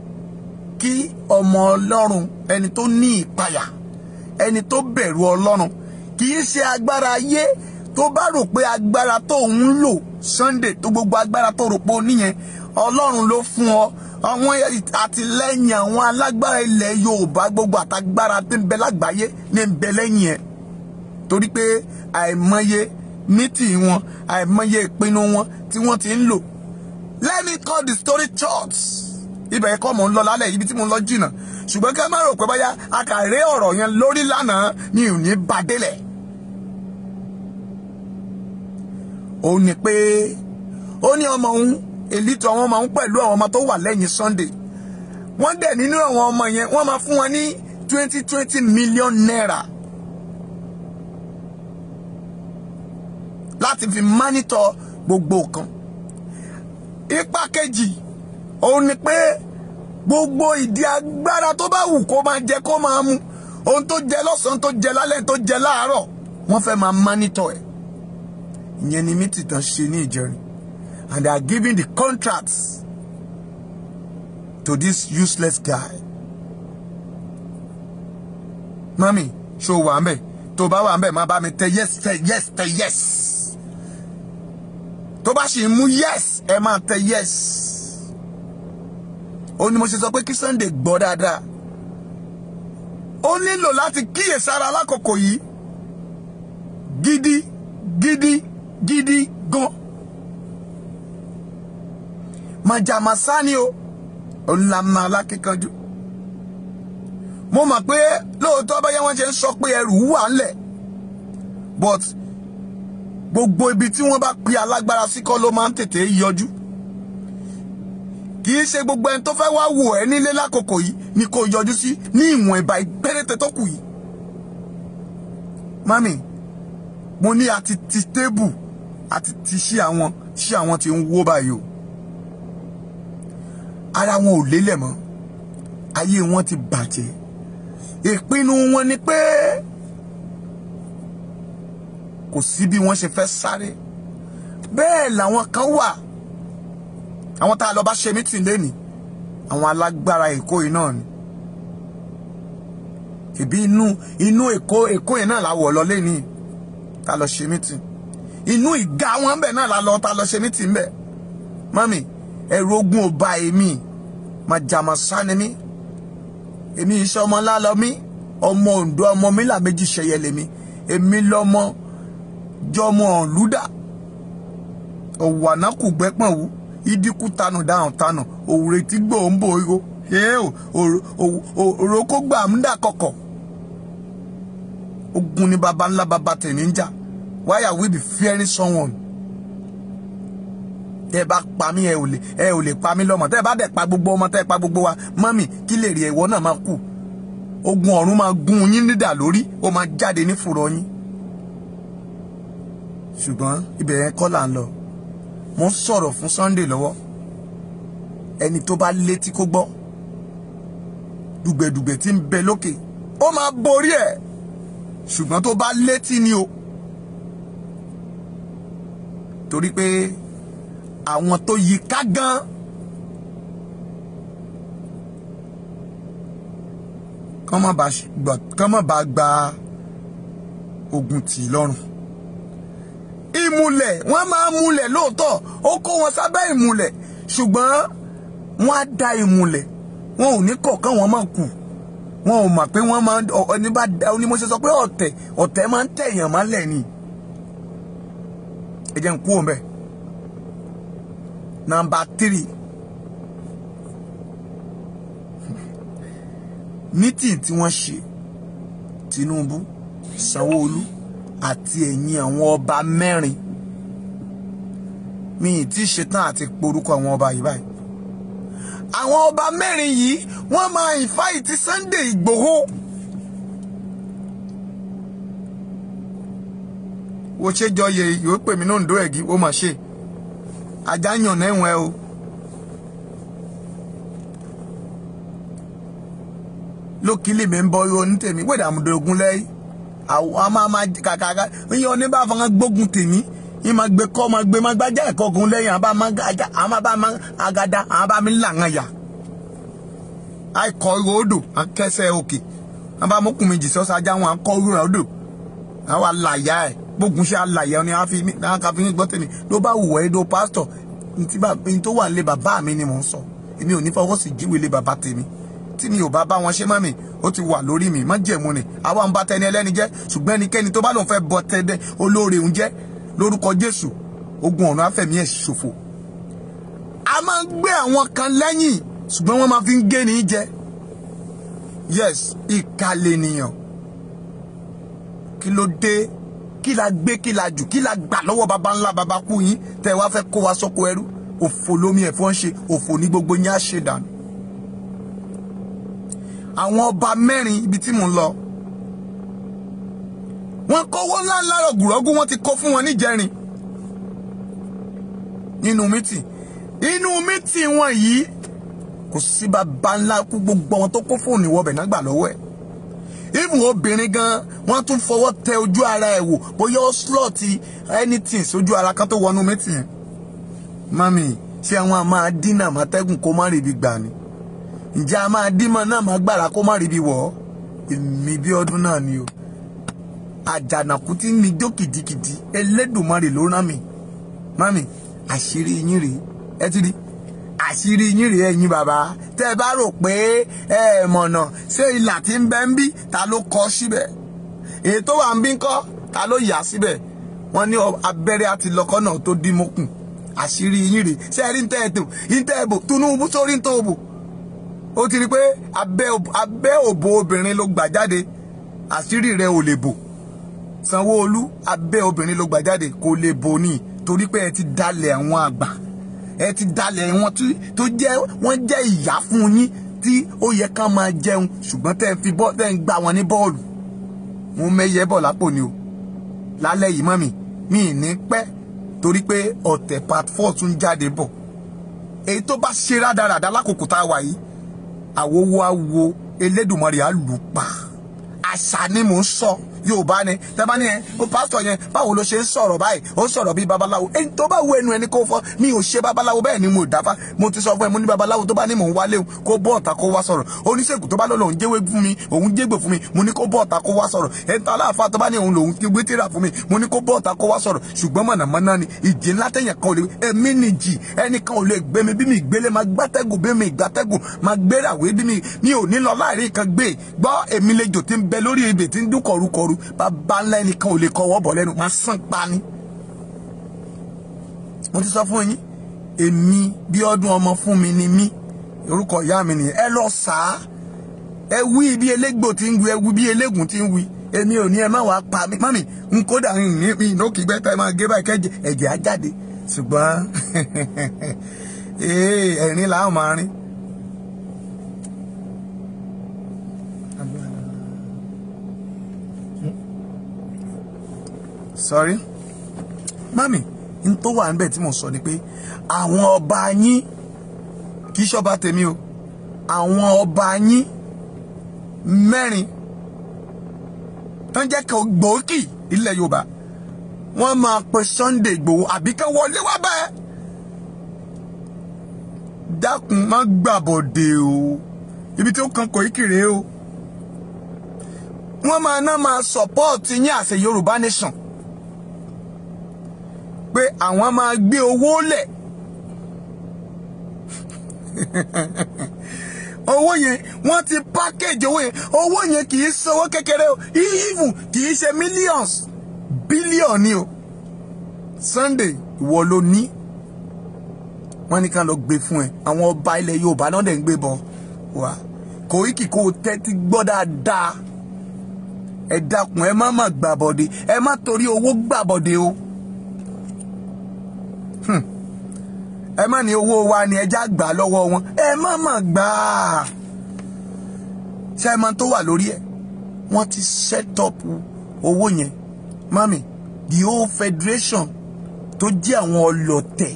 kí ọmọ Ọlọ́run ẹni tó ní ìpayà ẹni tó bẹ̀rù Ọlọ́run kì í ṣe agbára ayé tó bá rò pé agbára tó ń lò Sunday tó gbogbo agbára tó rò pé ó níyẹn Ọlọ́run ló fún ọ àwọn àtìlẹ́yìn àwọn alágbára ilẹ̀ Yorùbá gbogbo àtagbára tó ń bẹ lágbàáyé ní ń bẹ lẹ́yìn ẹ̀ torí pé àìmọye mítì wọn àìmọye ìpinnu wọn tí wọ́n ti ń lò. Let me call the story short. Ibẹ̀ kọ́ mò ń lọ lálẹ́ ibi tí mo ń lọ jìnnà ṣùgbọ́n ká má rò pé báyá akàré ọ̀rọ̀ yẹn lórí lánàá mi ò ní bá délẹ̀. Ó ní pé ó ní ọmọ òun èlítọ̀ àwọn ọmọ òun pẹ̀lú àwọn ọmọ tó wà lẹ́yìn Sunday wọ́n dẹ̀ nínú àwọn ọmọ yẹn wọ́n máa fún wọn ní 20 million naira láti fi mánítọ̀ gbogbo nǹkan. Ipa kejì òun ni pé gbogbo ìdí agbára tó bá wù kó máa jẹ kó máa mu ohun tó jẹ lọ́sàn-án tó jẹ lálẹ́ tó jẹ láàárọ̀ wọ́n fẹ́ máa mánítọ̀ ẹ̀. Ìyẹn ni mítì tán ṣe ní Ìjẹrin and they are giving the contracts to this useless guy. Mami ṣó wà ń bẹ̀ tó bá wà ń bẹ̀ má bá mi tẹ yes tẹ yes tẹ yes tó bá sì mú yes ẹ máa tẹ yes. Ó ní mo ṣe sọ pé kí Sunday gbọ́ dáadáa ó nílò láti kíyèsára lákòókò yìí gidi gan. Màjàmásá o olùlànà alákíkanjú mo mọ̀ pé lóòótọ́ báyá wọ́n ṣe ń sọ pé ẹrù wà ńlẹ̀ but gbogbo ibi tí wọ́n bá pe alágbára sí kọ́ ló máa ń tètè yọjú. Kì í ṣe gbogbo ẹni tó fẹ́ wá wò ẹ́ nílé lákòókò yìí ni kò yọjú sí ní ìwọ̀n ìbá ìpẹ́rẹ́tẹ̀ tó kù yìí. Mami mo ní àti ti tébù àti ti ṣí àwọn tí ń wó báyìí o. Ara wọn ò lélẹ̀ mọ́ ayé wọn ti bàjẹ́. Ìpinnu wọn ni pé kò sí bí wọ́n ṣe fẹ́ sáré. Bẹ́ẹ̀ làwọn kan wà àwọn tá a lọ bá ṣe mítìn lẹ́nìí àwọn alágbára Èkó yìí náà ni. Ìbí inú Èkó yẹn náà la wọ̀ lọ lẹ́nìí tá lọ ṣe mítìn. Inú ìgá wọn bẹ̀ náà la lọ tá lọ ṣe mítìn bẹ̀. Mami ẹ̀rù ogun ò bá èmi màjàmásá ni mí èmi iṣẹ́ ọmọ ńlá lọ mí ọmọ Oǹdó ọmọ mílà méjì ṣẹyẹ lèmi èmi lọmọ jọmọ ọ̀lúdà ọ̀wànákù gbẹ́pọ̀n wú ìdíkù tanù dáhùn tanù òwúrẹ tí gbò ń bò iro òrókó gbà ń dà kọ̀kọ̀ ogun ni baba ńlá baba tèmi ń jà. Why are we be fearing someone? Tẹ́ bá pa mí ẹ ò lè pa mí lọ́mọ. Tẹ́ bá dẹ̀ pa gbogbo ọmọ tẹ́ pa gbogbo wa. Mami kí lè rí ẹ̀wọ́ náà máa kú. Ogun ọ̀run máa gún yín nídà lórí. Ó máa jáde ní fùrọ̀ yín. Ṣùgbọ́n ibẹ̀ yẹn kọ́ là ń lọ. Mo ń sọ̀rọ̀ fún Sunday lọ́wọ́. Ẹni tó bá létí kó gbọ́. Dùgbẹ̀dùgbẹ̀ tí ń bẹ lókè. Ó máa borí ẹ̀. Ṣùgbọ́n tó bá létí ni o. Torí pé àwọn tó yí ká gan kán má bá gba ogun tì lọ́rùn. Ìmùlẹ̀ wọ́n máa múlẹ̀ lóòótọ́ ó kó wọn sábẹ́ ìmùlẹ̀ ṣùgbọ́n wọ́n á da ìmùlẹ̀ wọn ò ní kọ̀ọ̀kan wọn máa kù wọn ò mọ̀ pé wọ́n máa ní mo ṣe sọ pé ọ̀tẹ̀ máa ń tẹ̀yàn mọ́lẹ̀ ni. Ẹ jẹ́ n kú òun bẹ́ẹ̀. Number 3. Meeting tí wọ́n ṣe Tinubu, Sanwó-Olú àti ẹ̀yìn àwọn ọba 4. Mi ì tí ṣetán àti porúkọ àwọn ọba yìí báyìí. Àwọn ọba 4 yìí wọ́n máa invite Sunday Igboho. Wo ṣe jọyè yóò pè mí Oǹdó ẹ̀gí ó mà ṣe àjáyàn náà ẹ̀wọ̀n ẹ o. Lókìlì mi ń bọ yóò ní tèmi wẹ́dà àmúdógún lẹ́yìn àwọn máa kàkàkà iye oníbà fún gbógun tèmi yìí máa gbé kọ́ máa gbé máa gbájá ẹ̀kọ́ ogun lẹ́yìn àwọn bá máa agada àwọn bá mi ń làǹ àyà àìkọ́ odò akẹ́sẹ̀ òkè àwọn bá mọ́kùn mi jì sọ́sọ́ ajá wọn akọ́ odò àwọn àlàyé ẹ̀ gbógun ṣe àlàyé ọ ni a fi gbọ́ tèmi ló bá wù ẹ́ ló pásítọ̀ ní tó wà nílé bàbá mi ni mò ń sọ èmi ò ní fọwọ́ sí jíwèé lé bàbá tèmi tí mi ò bá bá wọn ṣe mọ́ mi ó ti wà lórí mi má jẹ̀mú ni àwa ń bá tẹni ẹlẹ́ni jẹ́ ṣùgbọ́n ẹnikẹ́ni tó bá lòun fẹ́ bọ tẹ́dẹ́ olóore òun jẹ́ lórúkọ Jésù ogun ọ̀run afẹ́mi ẹ̀ ṣòfò. A máa ń gbé àwọn kan lẹ́yìn ṣùgbọ́n wọ́n máa fi ń gé ní jẹ. Yes, ìkàlẹ̀ ènìyàn. Kí ló dé? Kí la gbé kí la jù kí la gbà lọ́wọ́ baba ńlá baba kú yín tẹ́ wá fẹ́ kó wa sọ́kò ẹrú òfò lómi ẹ̀fọ́ ń ṣe òfò ní gbogbo yín á ṣe dànù. Àwọn ọba 4 ibi tí mò ń lọ wọ́n kówó ńláńlá rọ̀gùrọ̀gù wọ́n ti kó fún wọn níjẹrin nínú mítì wọn yìí kò sí baba ńlá kú gbogbo wọn tó kó fóònù ìwọbẹ̀ náà gbà lọ́wọ́ ẹ̀. Even obìnrin gan wọ́n tún fọwọ́ tẹ ojú ara ẹ̀ wò bóyá ó slot anything sójú ara kan tó wọnú mítì yẹn. Mami ṣé àwọn a máa dínà mọ́tẹ́gùn kó má rí ibi gbà ni ǹjẹ́ a máa dímọ̀ náà máa gbára kó má rí ibi wọ̀ ọ́ èmi bí ọdún náà ni o. Àjànàkú tí mi jó kìdìkìdì Elédùmarè ló rán mi. Mami àṣírí yín rèé ẹ ti rí àṣírí yín rèé ẹ̀yin bàbá tẹ́ bá rò pé ẹ mọ̀nà ṣé ìlà tí ń bẹ ń bí ta ló kọ síbẹ̀ èyí tó wà ń bí ń kọ́ ta ló yà síbẹ̀ wọ́n ní abẹ́rẹ́ àti lọ́kọ́ náà tó dín mọ́kùn àṣírí yín rèé ṣé ẹ rí ń tẹ́ ẹ bò Tinubu sórí ń tó bò ó ti rí pé abẹ́ òbò obìnrin ló gbà jáde àṣírí rẹ̀ ò lè bò. Sanwó-Olú abẹ́ obìnrin ló gbà jáde kò lè bò ní torí pé ẹ ti dalẹ̀ àwọn àgbà ẹ ti dalẹ̀ wọn tó jẹ́ wọ́n jẹ́ ìyá fún yín tí ó yẹ ká máa jẹun ṣùgbọ́n tẹ́ ń gbà wọn ní bọ́ọ̀lù. Mo mẹ́yẹ bọ̀ lápò ni o lálẹ́ yìí mọ́ mi ní pẹ́ torí pé ọ̀tẹ̀ part 4 tún jáde bọ̀. Èyí tó bá ṣe rádaràdá lákòókò tá a wà yìí àwòwò Elédùmarè á lù pa àṣà ni mò ń sọ Yorùbá ni tẹ́ bá ní ẹ o pásítọ̀ yẹn báwo ló ṣe ń sọ̀rọ̀ báyìí ó sọ̀rọ̀ bí babaláwo ẹni tó bá wo ẹnu ẹni kó fọ́ mi ò ṣe babaláwo bẹ́ẹ̀ ni mo dáfá mo ti sọ fún ẹ mo ní babaláwo tó bá ní mò ń wálé kó bọ́ ọ̀tá kó wá sọ̀rọ̀ oníṣègùn tó bá lọ́ lòun jẹ́wé fún mi òun jẹ́gbò fún mi mo ní kó bọ́ ọ̀tá kó wá sọ̀rọ̀ ẹni tó aláàfáà tó bá ní òun lòun gbé tíra fún mi mo ní kó bọ́ ọ̀tá kó wá sọ̀rọ̀ ṣùgbọ́n mọ̀nàmọ́ná ni ìjì ńlá tẹ̀yàn kan ò lè èmi nìjì ẹnìkan ò lè gbé mi bí mi gbélé máa gbátẹ́gùn bí mi gbátẹ́gùn máa gbéràwé bí mi ò ní lọ láìrí kan gbé gbọ́ èmi lejò tí ń bẹ lórí ebè tí ń dún kọrukọru bàbá ńlá ẹnìkan ò lè kọwọ́ bọ̀ lẹ́nu máa sàn pa ni. mo ti sọ fún yín èmi Bíọ́dún ọmọ fún mi ni mí orúkọ ìyá mi nìyẹn ẹ lọ sá ẹ wí bí elégbò tí ń wí ẹ wí bí elégùn tí ń wí èmi ò ní ẹ má wàá pa mí mọ́mì n kódà ní ìnókì gbẹ́ta ẹ máa gé báyìí kẹ́jẹ ẹ̀jẹ̀ á jáde ṣùgbọ́n ẹ̀rín làwọn máa rín. Sorry mami n tó wà níbẹ̀ tí mo sọ ni pé àwọn ọba yín kì í ṣọba tèmi o àwọn ọba yín mẹ́rin tán jẹ́ kí gbòógì ilẹ̀ Yorùbá wọ́n máa pe Sunday Igboho àbí kán wọlé wá bẹ́ẹ̀ dákun má gbàbọ̀dé o ibi tí ó kan Koiki rèé o wọ́n máa support yín àṣẹ Yorùbá nation pé àwọn máa gbé owó lẹ̀ owó yẹn wọ́n ti package owó yẹn kì í ṣowó kékeré o even kì í ṣe millions billion ni o Sunday ìwọ ló ní wọ́n ní ká lọ gbé fún ẹ àwọn ọba ilẹ̀ Yorùbá náà dẹ̀ ń gbé bọ̀ wá Koiki kó tẹ́tí gbọ́ dáadáa ẹ dákun ẹ má gbàbọ̀dé ẹ má torí owó gbàbọ̀dé o ẹ má ní owó wa ni ẹjá gbà lọ́wọ́ wọn ẹ má gbà á ṣé ẹ máa tó wà lórí ẹ wọ́n ti set up owó yẹn mami the whole federation tó jẹ́ àwọn ọlọ̀tẹ̀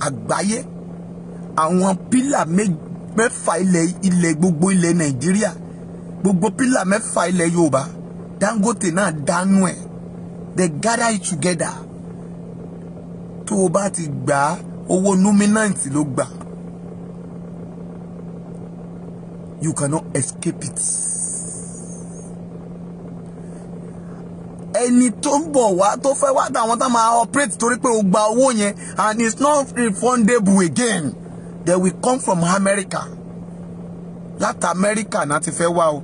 àgbáyé àwọn pílà mẹ́fà ilẹ̀ gbogbo ilẹ̀ Nàìjíríà gbogbo pílà mẹ́fà ilẹ̀ Yorùbá Dangote náà dánú ẹ̀ they gather it together tó o bá ti gbà á owó nominant ló gbà you cannot escape it. ẹni tó ń bọ̀ wá tó fẹ́ wá dáwọn tá máa operate torí pé o gba owó yẹn and it's not refundable again they will come from America láti America náà ti fẹ́ wá o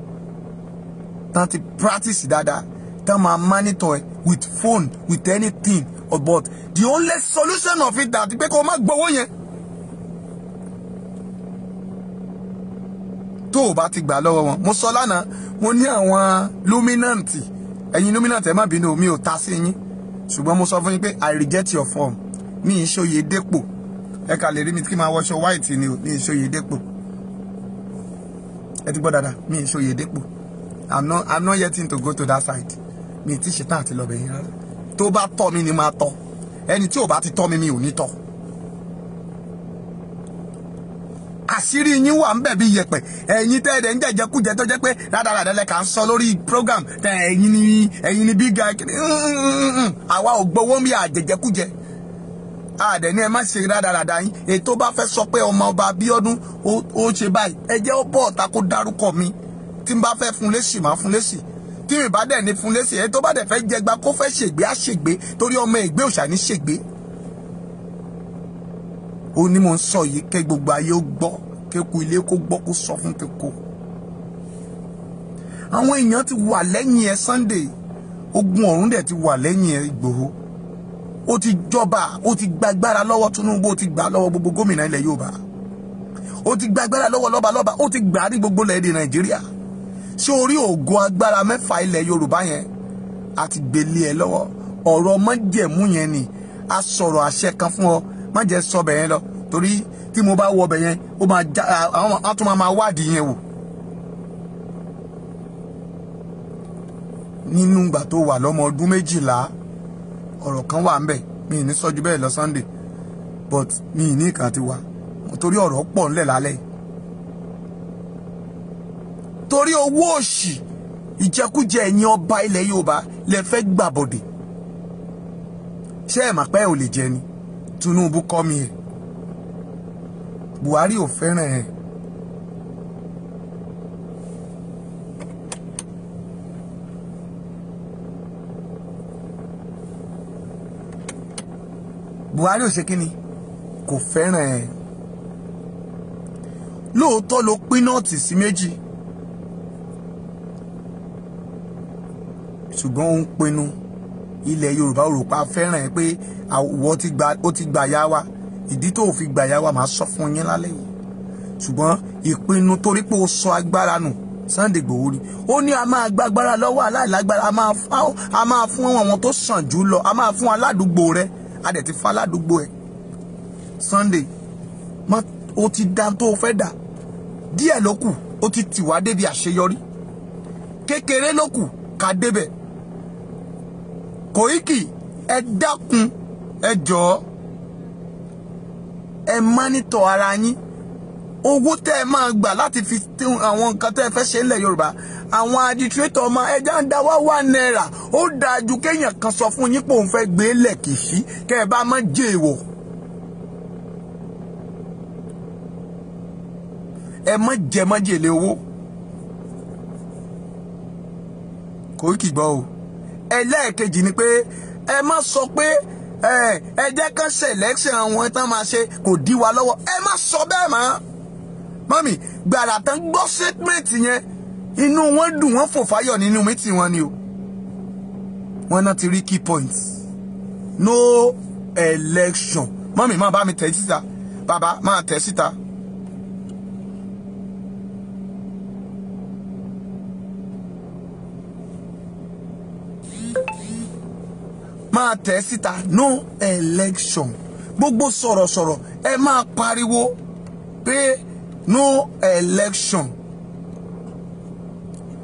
tán ti practice dáadáa tán máa monitor with phone with anything but the only solution of it that pé kó o má gbowó yẹn tó o bá ti gbà lọ́wọ́ wọn mo sọ lánàá mo ní àwọn luminanti ẹ̀yin luminanti ẹ má bínú mi ò ta sí yín ṣùgbọ́n mo sọ fún yín pé I reject your form mi ì ṣòye dépò ẹ kà lè rí mi kí máa wọṣọ white ni o mi ì ṣòye dépò ẹ ti gbọ́ dáadáa mi ì ṣòye dépò I'm not yet to go to that side mi ì ti ṣetán àti lọ bẹ̀yìn rárá tó bá tọ́ mi ni máa tọ́ ẹni tí ò bá ti tọ́ mi ò ní tọ́ àṣírí yín wà ń bẹ̀ bí yẹ̀pẹ̀ ẹ̀yin tẹ́ẹ̀dẹ̀ ń jẹ̀jẹ̀kújẹ tó jẹ́ pé rádaràdà lẹ́ka ń sọ lórí program ẹ̀yin ni big guy àwa ò gbowó mi àjẹjẹkújẹ àdẹ̀ ní ẹ má ṣe rádaràdà yín ètò bá fẹ́ sọ pé ọmọ ọba Bíọ́dún ó ṣe báyìí ẹ jẹ́ ó bọ̀ ọ̀tá kó dárúkọ mi tí n bá fẹ́ fún lésì máa fún lésì tí mi bá dẹ̀ ní fún lésì ẹ tó bá dẹ̀ fẹ́ jẹgba kó fẹ́ ṣègbé á ṣègbé torí ọmọ ìgbé òṣà ní ṣègbé ó ní mo ń sọ yìí kẹ́ gbogbo ayé ó gbọ́ kéku ilé kó gbọ́ kó sọ fún kéko àwọn èèyàn ti wà lẹ́yìn ẹ Sunday ogun ọ̀run dẹ̀ ti wà lẹ́yìn ẹ Ìgbòho ó ti jọba ó ti gbàgbára lọ́wọ́ Tinubu ó ti gbà lọ́wọ́ gbogbo gómìnà ilẹ̀ Yorùbá ó ti gbàgbára lọ́wọ́ lọ́balọ́ba ó ti gbà ní gbogbo ilẹ̀ Nàìjíríà ṣé orí ògo agbára mẹ́fà ilẹ̀ Yorùbá yẹn àti gbélé ẹ lọ́wọ́ ọ̀rọ̀ májẹ̀mú yẹn ni a sọ̀rọ̀ àṣẹ kan fún ọ má jẹ́ sọ bẹ̀ yẹn lọ torí tí mo bá wọ bẹ̀ yẹn ó máa já àwọn àtún máa wádìí yẹn wò nínú ìgbà tó wà lọ́mọ ọdún 12 ọ̀rọ̀ kan wà ń bẹ̀ mi ì ní sọ́jú bẹ́ẹ̀ lọ Sunday but mi ì ní ìkan ti wà torí ọ̀rọ̀ pọ̀ ńlẹ̀ lálẹ́ torí owó òṣì ìjẹkújẹ ẹ̀yin ọba ilẹ̀ Yorùbá lẹ fẹ́ gbàbọ̀dè ṣé ẹ̀ mà pé ò lè jẹ ni Tinubu kọ́ mi ẹ̀ Buhari ò fẹ́ràn ẹ̀ Buhari ò ṣe kí ni kò fẹ́ràn ẹ̀ lóòótọ́ ló pín nọ́ọ̀tì sí méjì ṣùgbọ́n ó ń pinnu ilẹ̀ Yorùbá òrùpa fẹ́ràn ẹ̀ pé ó ti gbà yá wa ìdí tó fi gbà yá wa máa sọ fún yín lálẹ́ yìí ṣùgbọ́n ìpinnu torí pé ó sọ agbára nù Sunday Igboho rí ó ní a máa gbàgbára lọ́wọ́ aláìlágbára a máa fún àwọn tó sàn jù lọ a máa fún aládùúgbò rẹ̀ a dẹ̀ ti fún aládùúgbò ẹ̀ Sunday ó ti dá tó fẹ́ dà díẹ̀ ló kù ó ti tì wá débi àṣeyọrí kékeré ló kù ká débẹ̀ Koiki ẹ dákun ẹ jọ̀ọ́ ẹ mánítọ̀ ara yín owó tẹ́ ẹ máa gbà láti fi tún àwọn nǹkan tẹ́ ẹ fẹ́ ṣe nílẹ̀ Yorùbá àwọn administrator ọmọ ẹja ń dá wá £1 ó dáa ju kéèyàn kan sọ fún yín pé òun fẹ́ gbé lẹ̀kìsí kẹ́ ẹ bá má jẹ́ èèwọ̀ ẹ má jẹ májèlé owó Koiki gbọ́ o ẹlẹ́ẹ̀kejì ni pé ẹ má sọ pé ẹ jẹ́ kán selection àwọn tán máa ṣe kò dí wa lọ́wọ́ ẹ má sọ bẹ́ẹ̀ mọ́ mọ́mì gbàrà tán gbọ́ statement yẹn inú wọn dùn wọ́n fò fáyọ̀ nínú mítì wọn ni o wọ́n náà ti rí key points no election mọ́mì máa bá mi tẹ̀ síta bàbá máa tẹ̀ síta. máa tẹ̀ síta no election gbogbo sọ̀rọ̀sọ̀rọ̀ ẹ máa pariwo pé no election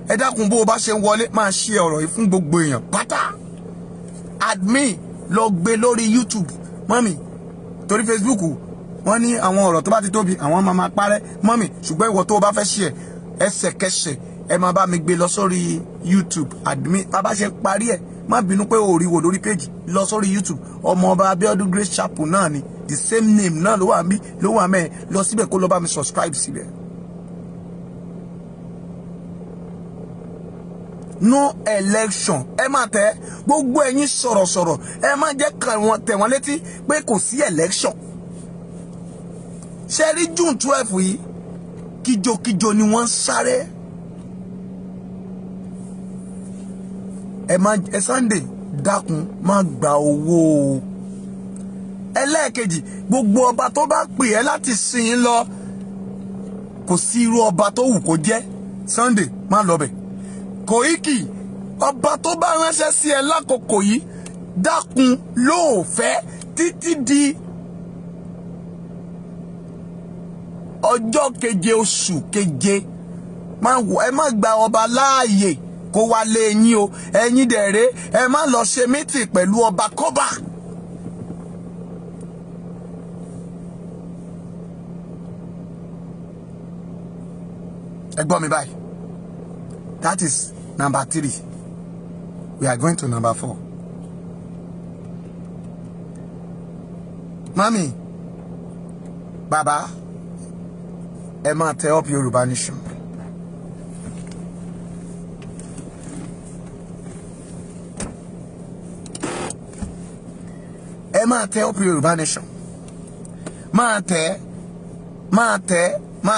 ẹ dákun bó o bá ṣe ń wọlé máa ṣe ọ̀rọ̀ yìí fún gbogbo èèyàn pátá admin lọ gbé lórí YouTube mọ́mì torí Facebook wọ́n ní àwọn ọ̀rọ̀ tó bá ti tóbi àwọn máa parẹ́ mọ́mì ṣùgbọ́n ìwọ tó o bá fẹ́ ṣe ẹsẹ̀kẹsẹ̀ ẹ máa bá mi gbé lọ sórí YouTube admin bàbá ṣe parí ẹ̀ má bínú pé o rí wò lórí péjì lọ sórí YouTube ọmọọba Abiodun Grace Chapel náà ni the same name náà ló wà mí ló wà mẹ́ẹ̀ lọ síbẹ̀ kó lọ bá mi subscribe síbẹ̀. No election ẹ má tẹ gbogbo ẹ̀yin sọ̀rọ̀sọ̀rọ̀ ẹ má jẹ́ tẹ̀ wọ́n létí pé kò sí election ṣe rí June 12 yìí kíjokíjo ni wọ́n ń sáré. ẹ Sunday dákun má gba owó o ẹlẹ́ẹ̀kejì gbogbo ọba tó bá pè ẹ́ láti sìn ín lọ kò sí irú ọba tó wù kó jẹ́ Sunday má lọ bẹ̀ Koiki ọba tó bá ránṣẹ́ sí ẹ lákòókò yìí dákun lóòfẹ́ títí di ọjọ́ keje oṣù keje ẹ má gba ọba láàyè kó wá lé yín o ẹ̀yin dẹ̀rẹ́ ẹ má lọ ṣe mítì pẹ̀lú ọba kọ́bà. ẹ gbọ́ mi báyìí that is number 3 we are going to number 4. Mami baba ẹ máa tẹ up Yorùbá Nation. ẹ máa tẹ up Yorùbá Nation máa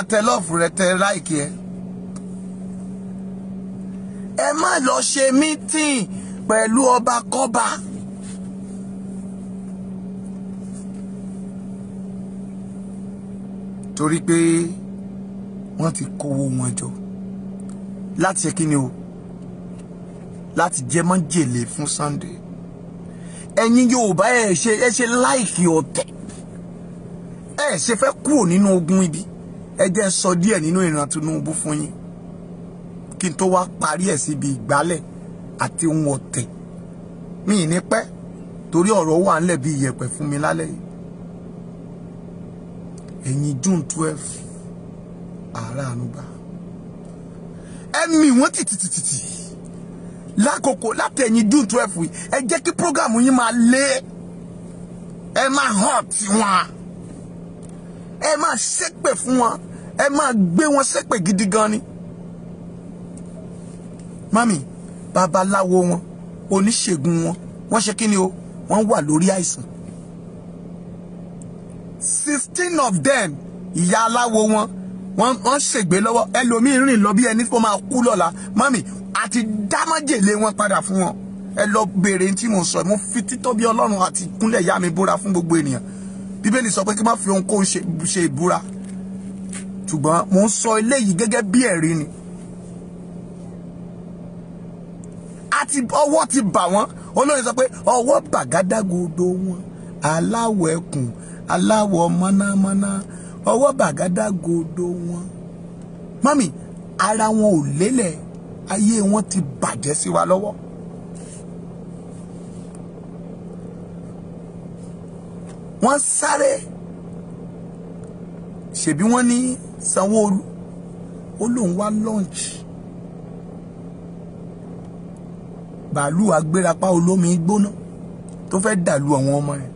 tẹ love rẹ tẹ like ẹ ẹ má lọ ṣe meeting pẹ̀lú ọba kọ́ba torí pé wọ́n ti kówó wọn jọ láti ṣe kíni o láti jẹ májèlé fún Sunday ẹ̀yin Yorùbá ẹ ṣe láìkì ọ̀tẹ̀ ẹ ṣe fẹ́ kúrò nínú ogun ibi ẹ jẹ́ sọ díẹ̀ nínú ìran Tinubu fún yín kí n tó wá parí ẹ̀ síbi ìgbálẹ̀ àti ohun ọ̀tẹ̀ mi ní pẹ́ torí ọ̀rọ̀ wà ńlẹ̀ bí iyẹ̀pẹ̀ fún mi lálẹ́ yìí ẹ̀yin June 12 ààrẹ ànúgbà ẹ̀mí wọ́n tìtìtìtì lákòókò látẹ̀yìn June 12 yìí ẹ jẹ́ kí program yín máa lé, ẹ máa hàn tí wọn, ẹ máa ṣépè fún wọn, ẹ máa gbé wọn ṣépè gidi gan ni. Mami, babaláwo wọn, oníṣègùn wọn, wọ́n ṣe kí ni o, wọ́n wà lórí àìsàn. 16 of them, ìyá aláwo wọn, wọ́n ṣègbé lọ́wọ́, ẹlòmíì rìn lọ bí ẹni tó máa kú lọ́la. Mami, àti dámájèlé wọn padà fún wọn. Ẹ lọ béèrè tí mo sọ, mo fi títọ́ bí Ọlọ́run àti kúnlẹ̀ ìyá mi búra fún gbogbo ènìyàn. Bíbélì sọ pé kí n má fi ohunkóhun ṣe ìbúra, ṣùgbọ́n mo ń sọ eléyìí gẹ́gẹ́ bí ẹ̀rí ni. Àti ọwọ́ ti bà wọ́n, olórin sọ pé ọwọ́ bàgádágodo wọn, aláwọ̀ ẹkùn, aláwọ̀ mọ́námọ́ná, ọwọ́ bàgádágodo wọn. Mami, ara wọn ò lélẹ̀, ayé wọn ti bàjẹ́ sí wa lọ́wọ́. Wọ́n sáré, ṣebí wọ́n ní Sanwó-Olú, ó lóun wá lunch. Bàálù agbérapá olómi gbóná tó fẹ́ dàlú àwọn ọmọ ẹ̀.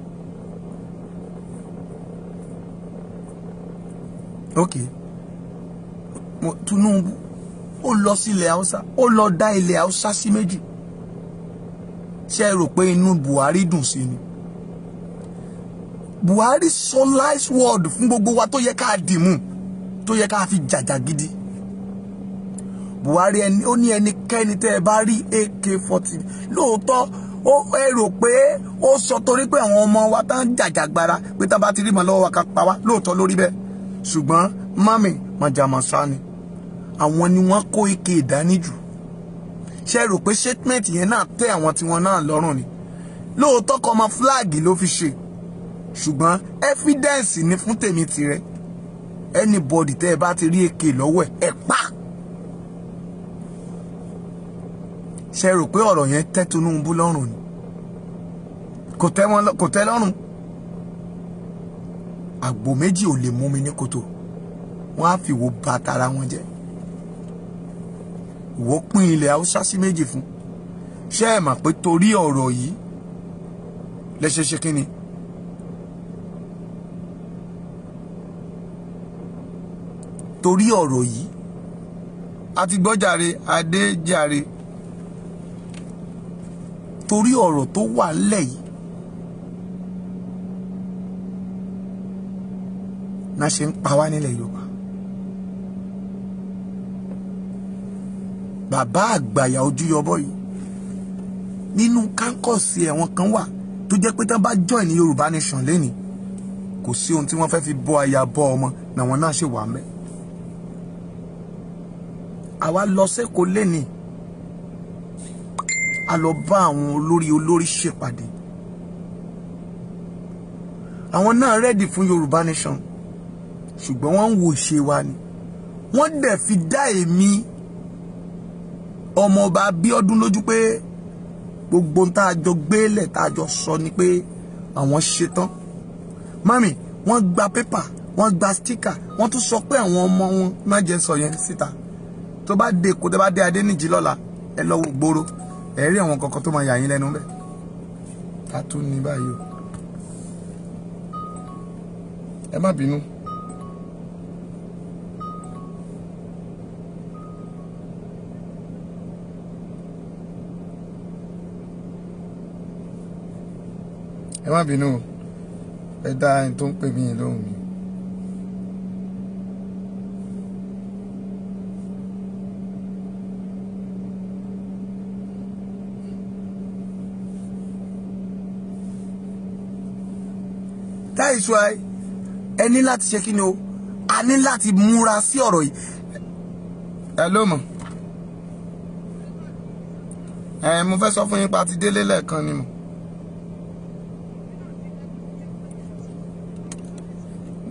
Ok, Tinubu ó lọ sí ilẹ̀ Haúsá, ó lọ dá ilẹ̀ Haúsá sí méjì. Ṣé ẹ rò pé inú Buhari dùn sí ni? Buhari sọ nice word fún gbogbo wa tó yẹ ká dìmú, tó yẹ ká fi jàjà gidi. Buhari ó ní ẹnikẹ́ni tẹ́ ẹ bá rí AK-40 lóòótọ́ ó ẹ rò pé ó sọ torí pé àwọn ọmọ wa tán jàjàgbara pé tán bá ti rí mọ́ lọ́wọ́ wa ká pa wá, lóòótọ́ lórí bẹ́ẹ̀. Ṣùgbọ́n mami mọ̀jàmọ̀sá ni àwọn ni wọ́n kó AK ìdání jù. Ṣé ẹ rò pé statement yẹn náà tẹ́ àwọn tí wọ́n náà lọ́rùn ni? Lóòótọ́ kọ́ ọmọ flag ló fi ṣe, ṣùgbọ́n evidence ni fún tèmi tirẹ̀. Anybody tẹ́ ẹ bá ti rí AK lọ́wọ́ ẹ pa. Ṣé rò pé ọ̀rọ̀ yẹn tẹ́ Tinubu lọ́rùn ni? Kò tẹ́ lọ́rùn. Àgbò méjì ò lè mú mi ní kòtò, wọ́n á fi wo bà tara wọn jẹ́. Ìwọ pín ilẹ̀ Haúsá sí méjì fún. Ṣé ẹ mọ̀ pé torí ọ̀rọ̀ yìí lẹ́ṣẹ̀ ṣe kí ni? Torí ọ̀rọ̀ yìí àti gbọ́jàre Adéjàre, torí ọ̀rọ̀ tó wà ńlẹ̀ yìí náà ṣe ń pa wá nílẹ̀ Yorùbá. Bàbá àgbàyà Ojúyọbọ yìí nínú kánkọ̀sì ẹ̀wọ̀n kan wà tó jẹ́ pé tán bá join ní Yorùbá Nation lẹ́nìí kò sí ohun tí wọ́n fẹ́ fi bọ́ aya bọ́ ọmọ náwọn náà ṣe wà mẹ́. Àwa lọ sẹ́kọ̀ọ́ lẹ́nìí, a lọ bá àwọn olórí ṣèpàdé. Àwọn náà ready fún Yorùbá Nation, ṣùgbọ́n wọ́n ń wo ìṣe wa ni. Wọ́n dẹ̀ fi dá èmi ọmọọba Abíọ́dún lójú pé gbogbo tá a jọ gbélẹ̀ tá a jọ sọ ni pé àwọn ṣetán. Mami, wọ́n gba pépà, wọ́n gba sticker, wọ́n tún sọ pé àwọn ọmọ wọn má jẹ́ sọ yẹn síta. Tó bá dé kó tó bá dé Adéníjì lọ́la, ẹ lọ wo gbòòrò, ẹ rí àwọn kankan tó máa yà yín lẹ́nu bẹ́ẹ̀. Ká tún ní báyìí o. Ẹ má bínú. Ẹ má bínú. Ẹ dá ẹni tó ń pè mí lóhùn mi. That is why ẹ ní láti ṣe kí ni o, a ní láti múra sí ọ̀rọ̀ yìí. Hello mọ̀. Mo fẹ́ sọ fún yín pa ti délé lẹ́ẹ̀kan ni mọ̀.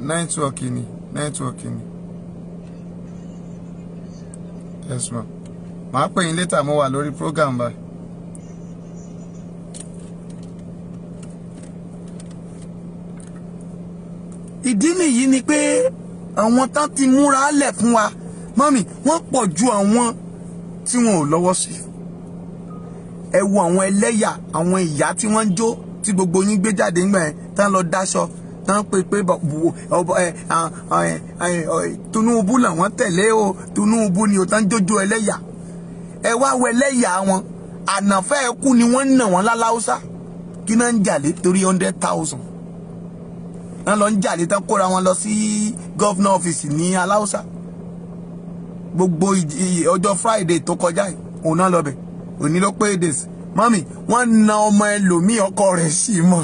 Network ni. Yes ma. Màá pè yín later, mo wà lórí program báyìí. Ìdí nìyí ni pé àwọn tán ti múra lẹ̀ fún wa, mọ́mì, wọ́n pọ̀ ju àwọn tí wọn ò lọ́wọ́ sí. ẹ wo àwọn ẹlẹ́yà àwọn ìyá tí wọ́n ń jó tí gbogbo yín gbé jáde ńgbà yẹn tán lọ dáṣọ tán pé Tinubu làwọn tẹ̀lé o Tinubu ni o tán jójó ẹlẹ́yà ẹ wá wọ ẹlẹ́yà wọn ànàfẹ́ ẹkú ni wọ́n ń nà wọ́n láláúsá kí náà ń jàlé torí 100,000 náà lọ ń jàlé tán kóra wọn lọ sí gọ́fúnà ọ́fíìsì ní aláúsá gbogbo ọjọ́ Friday tó kọjá yìí òun náà lọ bẹ̀ òní ló pé days mọ́mì wọ́n na ọmọ ẹlòmíì ọkọ rẹ̀ sí mọ́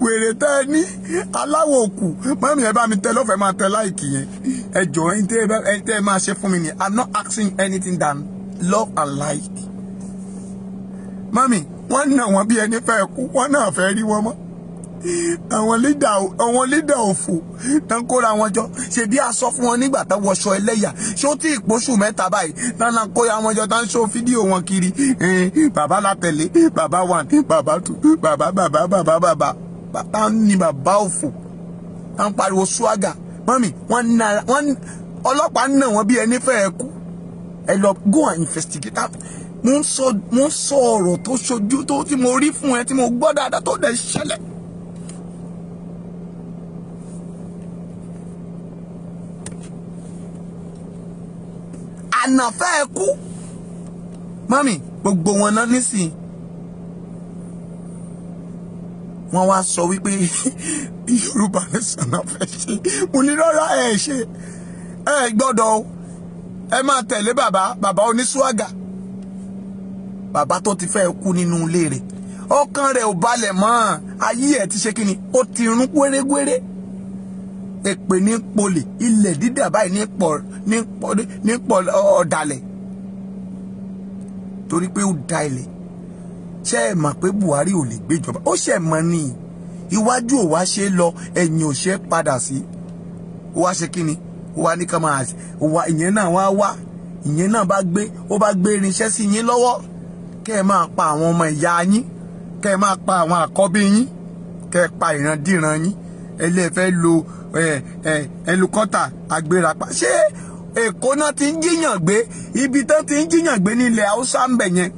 wèrè tá ẹ ní aláwọ̀ òkú mọ́mì ẹ bá mi tẹ lọ́fẹ̀ẹ́ máa tẹ láìkì yẹn ẹ jọ̀ọ́ ẹni tẹ́ ẹ máa ṣe fún mi ni I'm not asking anything than love and like mọ́mì wọ́n na wọ́n bí ẹni fẹ́ kú wọ́n náà fẹ́ rí wọn mọ́ àwọn lídà òfò tán kóra wọn jọ ṣe bí a sọ fún wọn nígbà tán wọṣọ ẹlẹ́yà ṣó tí ìpóṣù mẹ́ta báyìí tán náà kóra wọn jọ tán ṣó fídíò wọn kiri bàbá la tẹ̀lé bàbá 1 bàbá 2 bàbá tán ní bàbá òfò tán pariwo swaga mọ́mì wọ́n ọlọ́pàá náà wọ́n bí ẹni fẹ́ kú ẹ lọ go and investigate mo ń sọ ọ̀rọ̀ tó ṣojú tó tí mo rí fún ẹ tí mo gbọ́ dáadáa tó dẹ̀ ṣẹlẹ̀. ànàfẹ́ kú mọ́mì gbogbo wọn náà nísìn wọ́n wá sọ wípé bí Yorùbá Nation náà fẹ́ ṣe mo ní rárá ẹ ṣe ẹ gbọ́dọ̀ ẹ máa tẹ̀lé bàbá oníṣúàgà bàbá tó ti fẹ́ kú nínú ilé rẹ̀ ọkàn rẹ̀ ò balẹ̀ mọ́ ayé ẹ̀ ti ṣe kí ni ó ti rún gbérégbéré èpè ní polè ilẹ̀ dídà báyìí ní pọ̀ ọ̀dàlẹ̀ torí pé ó da ilẹ̀ ṣé ẹ mọ̀ pé Buhari ò lè gbéjọba ó ṣe mọ̀ ní iwájú ò wá ṣe lọ ẹ̀yìn ò ṣe padà sí ó wá ṣe kí ni ó wá ní ká máa wá ìyẹn náà wá ìyẹn náà bá gbé irinṣẹ́ sí yín lọ́wọ́ kẹ́ ẹ máa pa àwọn ọmọ ìyá yín kẹ́ ẹ máa pa àwọn àkọ́bí yín kẹ́ ẹ pa ìrandíran yín ẹlẹ́fẹ́ lo ẹlùkọ́tà agbérapá ṣé Èkó náà ti ń jíyàn gbé ibi tán ti ń jíyàn gbé nílẹ̀ Haúsá ń bẹ̀ yẹn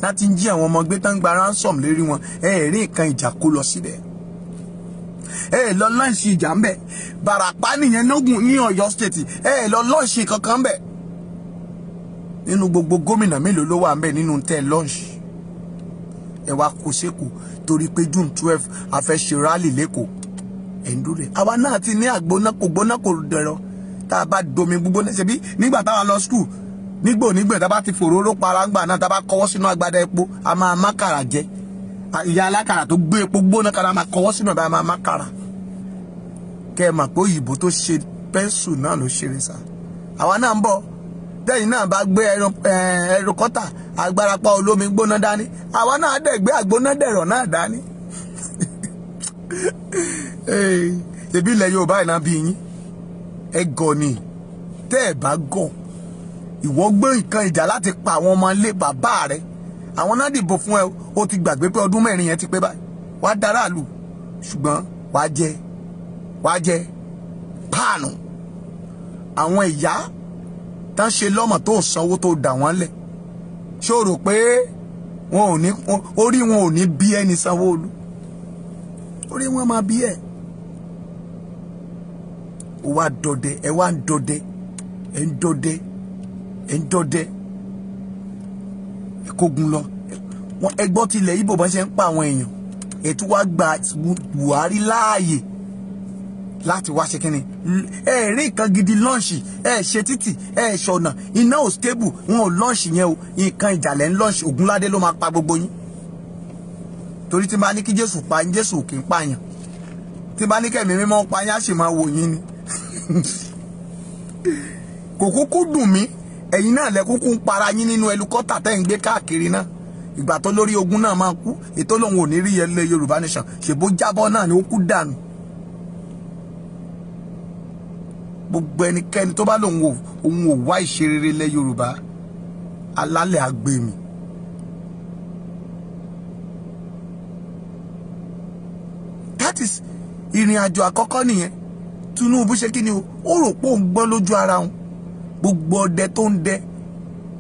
láti ń jí àwọn ọmọ gbé tán gba ransom lérí wọn rí nǹkan ìjà kó lọ síbẹ̀ lọ lọ́ọ̀ṣì ìjà ń bẹ̀ Bàràpá nìyẹn lógún ní Ọ̀yọ́ state lọ lọ́ọ̀ṣì kankan bẹ̀ nínú gbogbo gómìnà mélòó ló wà ń bẹ̀ nínú tẹ́ lọ́ọ̀ṣì ẹ wá kó sẹ́kù torí pé June 12 a fẹ́ ṣe rálì lẹ́kọ̀ọ́ ẹ̀ńdúrẹ̀ àwa náà ti ní àgbóná kò dẹ̀rọ tá a bá domi gbígbóná ṣebí nígbà táwa lọ skul nígbà tá a bá ti fòróró para ńgbà náà tá a bá kọwọ́ sínú agbada epo a máa mákàrà jẹ ìyá alákàrà tó gbé epo gbóná kára máa kọwọ́ sínú ẹ̀ bá a máa mákàrà kẹ́ ẹ mà pé òyìnbó tó ṣe pẹ́ńsù náà ló ṣeré sá àwa náà ń bọ̀ tẹ́yìn náà bá gbé ẹrùkọ́tà agbára pa olómi gbóná dání àwa náà dẹ̀ gbé àgbóná dẹ̀rọ̀ náà dání ṣebí ilẹ̀ Yorùbá ìná bí yín ẹ gọ̀ ni tẹ́ ẹ bá gọ̀ ìwọ gbé nǹkan ìjà láti pa àwọn ọmọ ilé bàbá rẹ àwọn náà dìbò fún ẹ ó ti gbàgbé pé ọdún mẹ́rin yẹn ti pé báyìí wàá daráàlú ṣùgbọ́n wàá jẹ páànù àwọn ìyá tán ṣe lọ́mọ tó sanwó tó dà wọ́n lẹ̀ ṣé o rò pé orí wọn ò ní bí ẹni Sanwó-Olú orí wọn máa bí ẹ ó wá dọdẹ ẹ wá ń dọdẹ ẹ ń dọdẹ ẹ kógun lọ ẹ gbọ́ tilẹ̀ Ìgbò bá ṣe ń pa àwọn èèyàn ètò wá gba Buhari láàyè láti wá ṣe kínní rí nǹkan gidi lọ́ọ̀ṣì ṣe títì ṣọ̀nà iná ò stable wọn ò lọ́ọ̀ṣì yẹn o nǹkan ìjàlẹ̀ ń lọ́ọ̀ṣì Ògúnládé ló máa pa gbogbo yín torí tí n bá ní kí Jésù pa yín Jésù kì í pààyàn tí n bá ní kẹ́mi mímọ́ pa yín á sì máa wò yín ni kò kúkú dùn mí ẹ̀yin náà lẹ kúkú ń para yín nínú ẹlùkọ́tà tẹ́ ń gbé káàkiri náà ìgbà tó lórí ogun náà máa kú ètò lòun ò ní rí ilé Yorùbá Nation ṣèbó jábọ́ náà ni ó kú dànù gbogbo ẹnikẹ́ni tó bá lòun ò wá ìṣerere lẹ Yorùbá alálẹ̀ àgbèmí that is ìrìn àjò àkọ́kọ́ nìyẹn Tinubu ṣe kí ni ó rò pé òun gbọ́n lójú ara òun gbogbo ọdẹ tó ń dẹ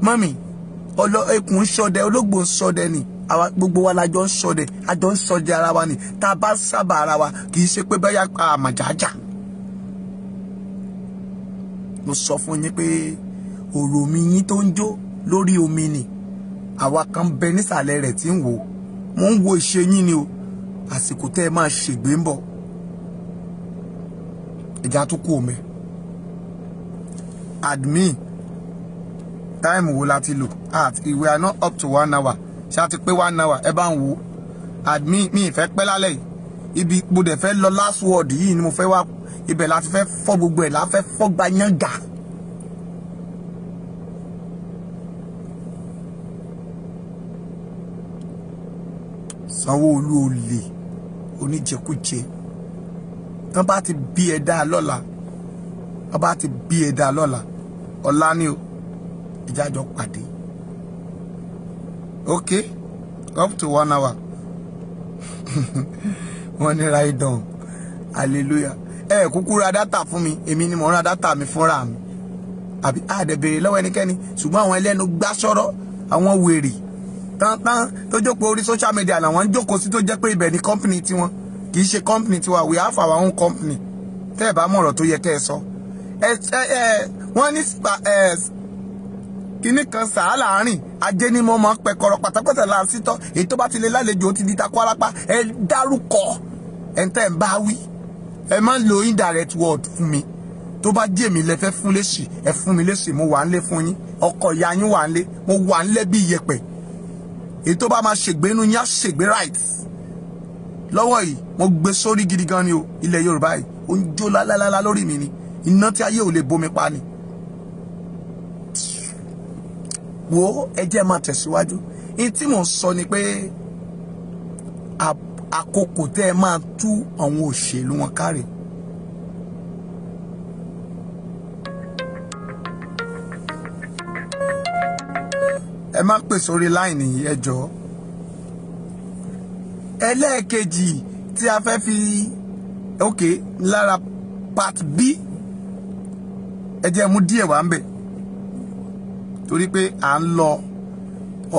mọ́mì ẹkùn ń ṣọdẹ ológbò ń ṣọdẹ ni àwa gbogbo wa la jọ ń ṣọdẹ àjọ ń ṣọdẹ ara wa ni tá a bá sábà ara wa kì í ṣe pé báyà àmàjájà. mo sọ fún yín pé ọ̀rọ̀ mi yín tó ń jó lórí omi ni àwa kan bẹ nísàlẹ̀ rẹ̀ tí ń wò mo ń wo ìṣe yín ni o àsìkò tẹ́ ẹ máa ṣègbè ń bọ̀ ìjà tó kú omi admin time wo la ti lò we are not up to 1 hour ṣé a ti pé 1 hour ẹ bá ń wo admin mi ìfẹ́ pẹ́ lálẹ́ yìí ibi mo dẹ̀ fẹ́ lọ last word yìí ni mo fẹ́ wá ibẹ̀ láti fẹ́ fọ́ gbogbo ẹ̀ láfẹ́ fọ́ gba yángà. Sanwó-Olú olè oníjẹkújẹ tán bá ti bí ẹ̀dá lọ́la wọ́n bá ti bí ẹ̀dá lọ́la ọ̀la ni o ìjájọ pàdé okay up to 1 hour wọ́n ní right down hallelujah kúkú ra dátà fún mi èmi ni mo ra dátà mi fúnra mi àbí àdẹ̀bèrè lọ́wọ́ ẹnikẹ́ni ṣùgbọ́n àwọn ẹlẹ́nu gbá sọ̀rọ̀ àwọn wèrè tán tó jókòó orí social media làwọn ń jókòó sí tó jẹ́ pé ibẹ̀ ni company tiwọn kì í ṣe company tiwa we have our own company tẹ́ ẹ̀ bá mọ̀rọ̀ tó yẹ kẹ́ ẹ sọ wọ́n ní kíní kan sàá láàrin ajé ni mo máa ń pẹkọrọ pátápátá láàsítọ́ èyí tó bá ti lè lálejò ó ti di takú arápá ẹ dárúkọ ẹ̀ ń tẹ́ ń bá wí ẹ máa ń lo indirect word fún mi tó bá jẹ́ mi lẹ fẹ́ fún lésì ẹ fún mi lésì mo wà ń lé fún yín ọkọ ìyá yín wà ń lé mo wà ń lé bí iyẹ̀pẹ̀ èyí tó bá máa ṣègbè inú yín á ṣègbè right lọ́wọ́ yìí mo gbé sórí gidi gan ni o ilẹ̀ Yorùbá yìí ó ń jó lálálálá lórí mi ni iná tí ayé ò lè bomi pa ni wo ẹ jẹ́ máa tẹ̀síwájú ní tí mò ń sọ ni pé àkókò tẹ́ ẹ máa tú àwọn òṣèlú wọn káre ẹ má pè sórí láìní yìí ẹ jọ̀ọ́ ẹlẹ́ẹ̀kejì tí a fẹ́ fi lára part B ẹ jẹ́ mú díẹ̀ wá ń bẹ̀ torí pé à ń lọ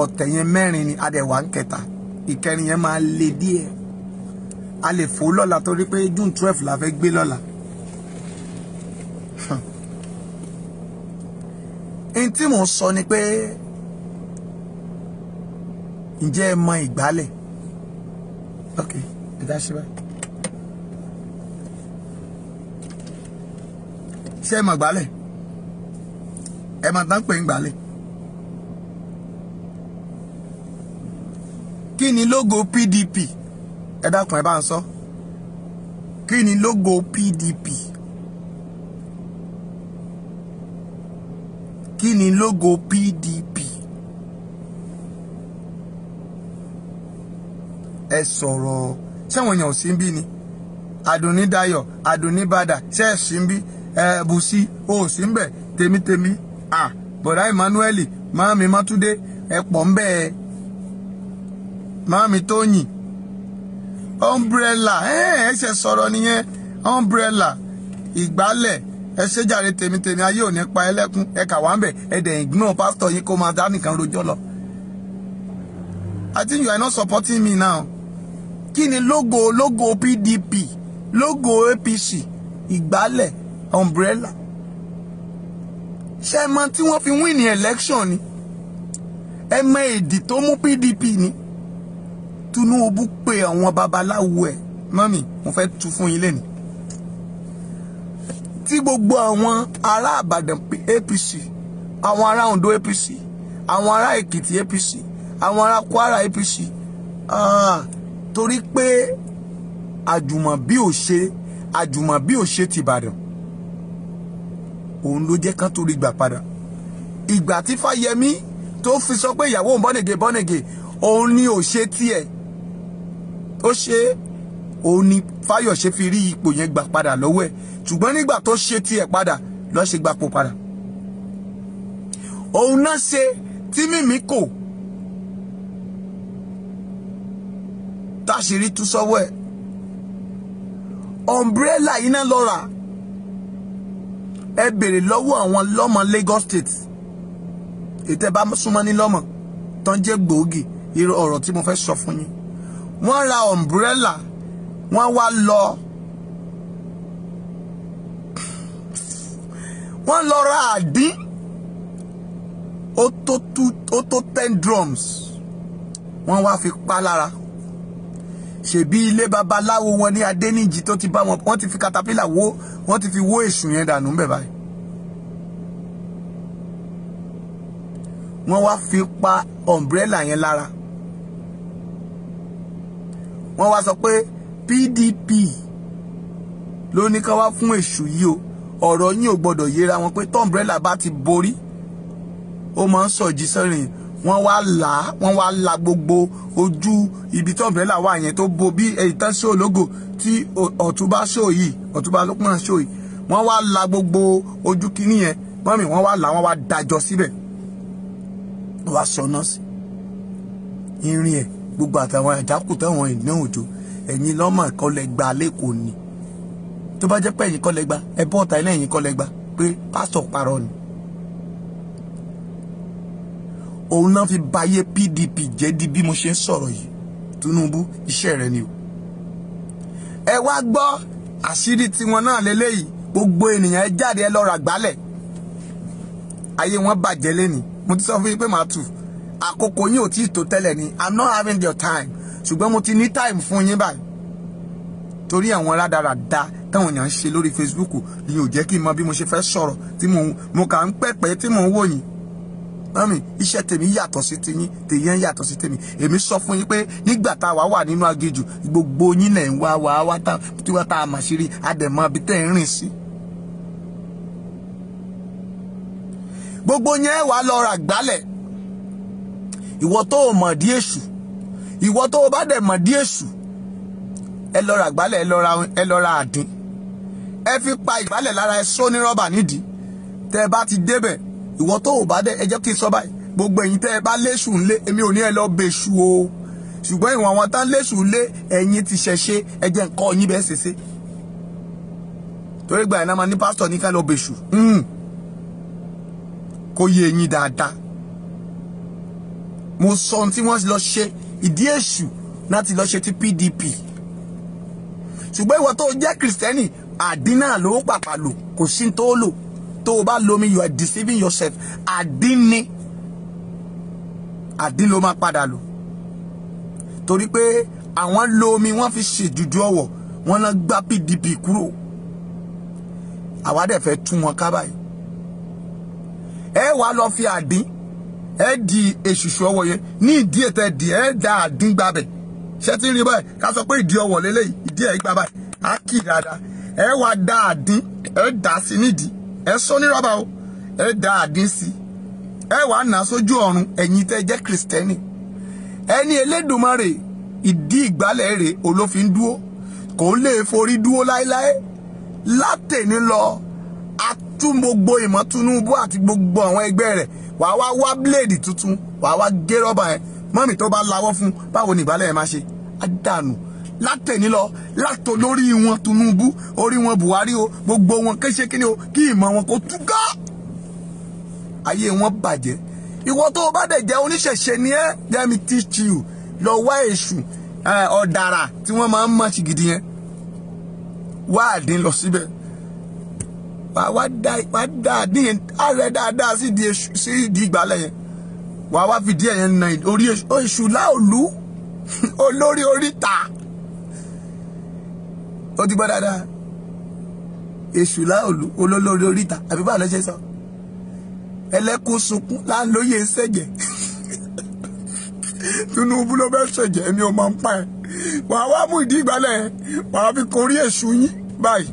ọ̀tẹ̀ yẹn mẹ́rin ni adẹ̀wà ń kẹta ìkẹrin yẹn máa le díẹ̀ a lè fò lọ́la torí pé June 12 la fẹ́ gbé lọ́la n tí mò ń sọ ni pé ǹjẹ́ ẹ mọ ìgbálẹ̀ ẹ dá ṣe báyìí ṣé ẹ mọ ìgbálẹ̀ ẹ máa tán pé ń gbálẹ̀ kí ni logo PDP ẹ dákun ẹ bá ń sọ kí ni logo PDP kí ni logo PDP ẹ sọ̀rọ̀ ṣẹ́wọ̀n èèyàn ò sí ń bí ni Adúnnídayọ̀ Adúnníbàdà ṣe é sí ń bí Bùsí ó sí ń bẹ̀ tèmítèmí bọ̀dá Emmanuel máàmí Mátúndé ẹ pọ̀ ń bẹ́ẹ̀ máàmí Tóyìn umbrella ẹ ṣe sọ̀rọ̀ nìyẹn umbrella ìgbálẹ̀ ẹ ṣe jàre tèmítèmí ayé ò ní pa ẹlẹ́kún ẹ kà wá ń bẹ̀ ẹ dẹ̀ ignore pásítọ̀ yín kó máa dá nìkan rojọ́ lọ. I think you are not supporting me now. Kí ni logo PDP logo APC ìgbálẹ̀ umbrella ṣé ẹ mọ̀ tí wọ́n fi win ní election ni ẹ mọ̀ èdè tó mú PDP ni Tinubu pé àwọn babaláwo ẹ̀ mọ́mì mo fẹ́ tú fún yín lẹ́nu tí gbogbo àwọn ará Ìbàdàn APC àwọn ará Ondo APC àwọn ará Èkìtì APC àwọn ará Kwara APC torí pé àjùmọ̀bí ò ṣe ti Ìbàdàn òun ló jẹ́ kán torí gbà padà ìgbà tí Fáyẹmí tó fi sọ pé ìyàwó òun bọ́nẹ̀gẹ̀ òun ni ò ṣe tiẹ̀ ó ṣe òun ni Fáyọ̀ṣe fi rí ipò yẹn gbà padà lọ́wọ́ ẹ̀ ṣùgbọ́n nígbà tó ṣe tiẹ̀ padà ló ṣe gbapò padà òun náà ṣe tí mímí kò táṣìírí tú sọ́wọ́ ẹ̀ umbrella yìí náà lọ rà ẹ béèrè lọ́wọ́ àwọn lọ́mọ Lagos State ètè bá súnmọ́ ní lọ́mọ tán jẹ́ gbòógì irú ọ̀rọ̀ tí mo fẹ́ sọ fún yín. Wọ́n ra umbrella wọ́n wá lọ wọ́n lọ ra àdín ó tó 10 drums wọ́n wá fi pa lára. Ṣebí ilé babaláwo wọn ní Adéníjì tó ti bá wọn, wọ́n ti fi katapila wó, wọ́n ti fi wó èṣù yẹn dànù ńbẹ̀ báyìí. Wọ́n wá fi pa umbrella yẹn lára. Wọ́n wá sọ pé PDP ló ní ká wá fún èṣù yìí o, ọ̀rọ̀ yín ò gbọ́dọ̀ yéra wọn pé tó umbrella bá ti borí ó máa ń sọ̀jí sẹ́rìn. Wọ́n wá la gbogbo ojú ibi tó umbrella wà yẹn tó bo bí ìtàn show logo tí Ọ̀túnba show yìí, Ọ̀túnba Lópin show yìí. Wọ́n wá la gbogbo ojú kíní yẹn, mọ́mì wọ́n wá la, wọ́n wá dájọ́ síbẹ̀. Wọ́n wá sọ̀nà sí irin ẹ̀ gbogbo àtàwọn àjákù táwọn ìná òjò. Ẹ̀yin lọ́mọ ìkọlẹ̀ gba lẹ́kọ̀ọ́ ni. Tó bá jẹ́ pé ẹ̀yin kọ́lẹ̀ gba, ẹ bọ́ ọ̀tá ilé ẹ̀yin kọ́lẹ̀ gba pé pásítọ̀ parọ́ ni. Òun náà fi báyé PDP jẹ́ di bí mo ṣe ń sọ̀rọ̀ yìí. Tinubu iṣẹ́ rẹ̀ ni o. Ẹ wá gbọ́ àṣírí tiwọn náà lélẹ́yìí. Gbogbo ènìyàn ẹ jáde ẹ lọ ra gbálẹ̀. Ayé wọn bàjẹ́ lẹ́ni. Mo ti sọ fún yín pé màá tù. Àkókò yín ò tí ì tó tẹ́lẹ̀ ni. I'm not having your time. Ṣùgbọ́n mo ti ní time fún yín báyìí. Torí àwọn rádaràda táwọn èèyàn ń ṣe lórí Facebook ni ò jẹ́ kí n mọ bí mo ṣe fẹ́ sọ̀rọ̀ tí mo kà ń pẹ́pẹ́ tí mò ń wò yín. Mami, iṣẹ́ tèmi yàtọ̀ sí tiyín, tèyẹn yàtọ̀ sí tèmi. Èmi sọ fún yín pé nígbà tá a wà nínú aginjù, gbogbo yín lẹ̀ ń wá tí wọ́n tá a mà ṣírí, àdẹ̀mọ́ bí tẹ́ ń rìn sí. Gbogbo yẹn wà lọ ra gbálẹ̀. Ìwọ tó o mọ̀ dí èṣù, ìwọ tó o bá dẹ̀ mọ̀ dí èṣù, ẹ lọ ra gbálẹ̀, ẹ lọ ra àdín. Ẹ fi pa ìgbálẹ̀ lára, ẹ só ní rọ́bà nídìí. Tẹ́ ẹ bá ti débẹ̀, ìwọ tó ò bá dẹ̀, ẹ jẹ́ kí n sọ báyìí. Gbogbo ẹ̀yin tẹ́ ẹ bá léṣù ńlé, èmi ò ní ẹ lọ bèṣù o. Ṣùgbọ́n ìwọ̀n àwọn tán léṣù ńlé, ẹ̀yin ti ṣẹ̀ṣe, ẹ jẹ́ nǹkan yín bẹ́ẹ̀ ṣẹṣe. Torí gbà ẹ̀ náà máa ní pásítọ̀ ní ká lọ bèṣù. Kó yé ẹ̀yin dáadáa. Mo sọ ohun tí wọ́n lọ ṣe, ìdí èṣù láti lọ ṣe ti PDP. Ṣùgbọ́n ìwọ tó jẹ́ Kristẹni, àdín náà ló pàpà lò, kò sí tó lò. Tó o bá lomi, you are deceiving yourself. Àdín ni. Àdín ló máa padà lò. Torí pé àwọn lomi wọ́n fi ṣèdúdú ọwọ̀, wọ́n náà gbá PDP kúrò. Àwa dẹ̀ fẹ́ tún wọn ká báyìí. Ẹ wá lọ fi àdín, ẹ di èṣùṣù ọwọ̀ yẹn, ní ìdí ètò ẹ̀dì, ẹ da àdín gbabẹ̀. Ṣé tí ń rí báyìí? Ká sọ pé ìdí ọwọ̀ lélẹ́yìí, ìdí ẹ̀ gbà báyìí. Á kì dáadáa. Ẹ wá da àdín, ẹ dà sí nídìí. Ẹ sọ ní rọ́bà o, ẹ da àdín sí. Ẹ wá nà sójú ọ̀run, ẹ̀yin tẹ́ jẹ́ Kristẹni. Ẹni Elédùmarè ìdí ìgbálẹ̀ rẹ̀ olófin dúó, kò lè forí dúó láéláé. Látẹ̀ní lọ, a tún gbogbo ìmọ̀ Tinubu àti gbogbo àwọn ẹgbẹ́ rẹ̀. Wà wá bíléèdì tuntun, wà wá gé rọ́bà yẹn. Mọ́mì tó bá lawọ́ fún, báwo ni ìgbálẹ̀ yẹn máa ṣe? Á dànù. Látẹ̀ní lọ, látò lórí wọn Tinubu, orí wọn Buhari o, gbogbo wọn kéṣe kíni o, kí ìmọ̀ wọn kó túká. Ayé wọn bàjẹ́. Ìwọ tó bá dẹ̀ jẹ́ oníṣẹ̀ṣe ni ẹ́, let me teach you. Lọ wá èṣù ọ̀dàrà tí wọ́n máa ń mọ̀ sí gidi yẹn. Wá àdín lọ síbẹ̀. Wá dá àdín yẹn, ààrẹ dáadáa sí ìdí ìgbálẹ̀ yẹn. Wá fìdí ẹ̀yẹn na orí èṣù láòlú, olórí oríta. Ó ti gbọ́ dáadáa. Èṣù láòlú, olórí oríta, àbí báwo lẹ ṣe sọ? Ẹlẹ́kùn sunkún láńlóye ṣẹ̀jẹ̀. Tinubu ló bẹ́ ṣẹ̀jẹ̀, èmi ò máa ń pa ẹ̀. Wà á wá mú ìdí ìgbálẹ̀, wà á fi korí èṣù yín báyìí.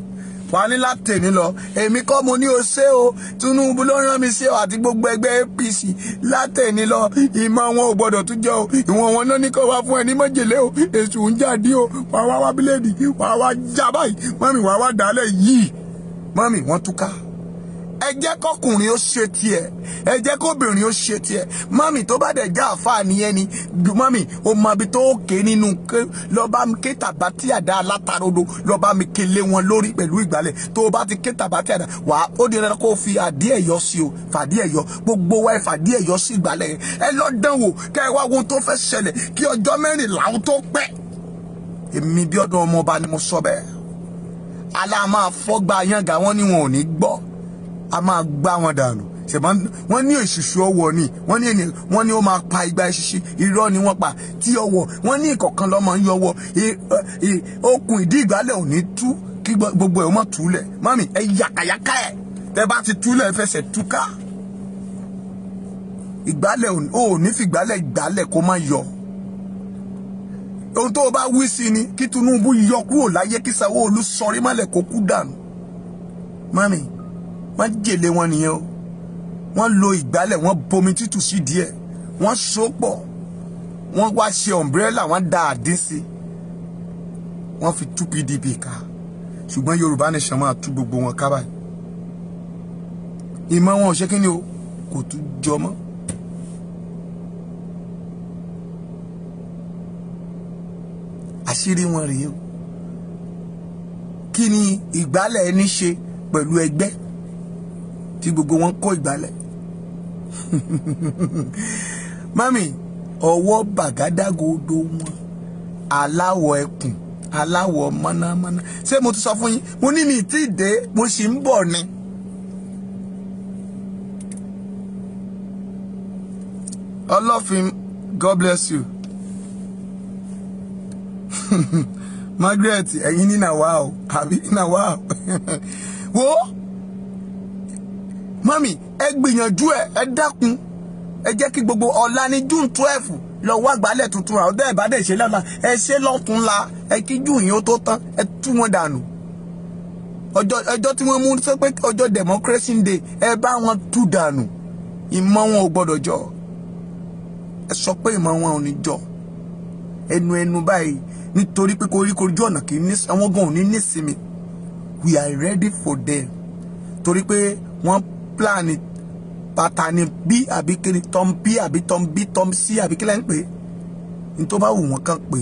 Wà á ní látẹ̀ní lọ. Èmi kọ́ mo ní o ṣé o, Tinubu ló rán mi sí ọ àti gbogbo ẹgbẹ́ APC. Látẹ̀ní lọ, ìmọ̀ wọn ò gbọ́dọ̀ tún jẹ́ o. Ìwọ̀n wọn náà ní kó wá fún ẹ ní májèlé o. Èṣù ń jáde o. Wà á wá bíléèdì, wà á wá já báyìí. Mọ́mì wà á wá dálẹ̀ yìí. Mọ́mì wọ́n túká. ẹ jẹ́ kọkùnrin ó ṣe tiẹ̀, ẹ jẹ́ kóbìnrin ó ṣe tiẹ̀. Mọ́mì tó bá dẹ̀ já àfáà nìyẹn ni mọ́mì ó mọ ibi tó ké nínú lọ bá mi ké tàbátì àdá alátarodo, lọ bá mi ké lé wọn lórí pẹ̀lú ìgbálẹ̀. Tó o bá ti ké tàbátì àdá wà ó di dandan kó o fi àdí ẹ̀yọ sí o, fàdí ẹ̀yọ gbogbo wa fàdí ẹ̀yọ sí ìgbálẹ̀. Ẹ lọ dán wò kẹ́ ẹ wá ohun tó fẹ́ ṣẹlẹ̀ kí ọjọ́ 14 tó pẹ́. Èmi Bíọ́dún ọmọọba ni mo sọ bẹ́ẹ̀. Alá máa fọ́gbà yànga wọn ni wọn ò ní gbọ́, a máa gbá wọn dànù. Ṣùgbọ́n wọ́n ní èṣùṣù ọwọ́ ni wọ́n ní ó máa pa igba eṣiṣi, irọ́ ni wọ́n pa. Tí ọwọ́ wọ́n ní ìkọ̀kan lọ́mọ ń yọwọ́, okùn ìdí ìgbálẹ̀ ò ní tú kí gbogbo ẹ̀ ó mọ̀ túlẹ̀. Mami ẹ yàkàyàkà ẹ̀ tẹ́ bá ti túlẹ̀ ẹ fẹsẹ̀ túká. Ìgbálẹ̀ ò ní fi ìgbálẹ̀ kó má yọ. Ohun tó bá wí sí ni kí Tinubu yọ kúrò láyé kí Sanwó-Olú sọrí mọ́lẹ̀ kó kú dànù. Mami wọ́n jèlé wọn nìyẹn o. Wọ́n lo ìgbálẹ̀, wọ́n bomi tútù sí díẹ̀, wọ́n so pọ̀, wọ́n wá ṣe umbrella, wọ́n dá àdín sí, wọ́n fi tú PDP ká. Ṣùgbọ́n Yorùbá Nation máa tú gbogbo wọn ká báyìí. Ìmọ̀ wọn ò ṣe kí ni o, kò tún jọ mọ́. Àṣírí wọn rèé o. Kí ni ìgbálẹ̀ ẹni ṣe pẹ̀lú ẹgbẹ́ tí gbogbo wọn kó ìgbálẹ̀? Mami ọwọ́ bàgádágodo wọn aláwọ̀ ẹkùn, aláwọ̀ mọ́nàmọ́ná. Ṣé mo ti sọ fún yín? Mo ní mi tí dé, mo sì ń bọ̀ ni. Ọlọ́fin, God bless you. Margaret, ẹ̀yin ní nàwa o, àbí nàwa o. Wo Mami ẹ gbìyànjú ẹ dákun, ẹ jẹ́ kí gbogbo ọ̀la ní June 12 lọ wá gbálẹ̀ tuntun ra ọdẹ ìbádẹ ṣe lọ́la, ẹ ṣe lọ́tún la, ẹ kí June yìí ó tó tán, ẹ tú wọn dànù. Ọjọ́ tí wọ́n mú sọ pé ọjọ́ Democracy Day, ẹ bá wọn tú dànù. Ìmọ̀ wọn ò gbọ́dọ̀ jọ. Ẹ sọ pé ìmọ̀ wọn ò ní jọ. Ẹnu báyìí nítorí pé koríkojú ọ̀nà kì í ní àwọn gan ò ní nísinmi. We are ready for them. Torí pé wọ́n plan pàtàkì bí àbí kí ni tom B àbí tom B tom C àbí kí lẹ́ ń pè é. Ní tó bá wù wọ́n kàn pé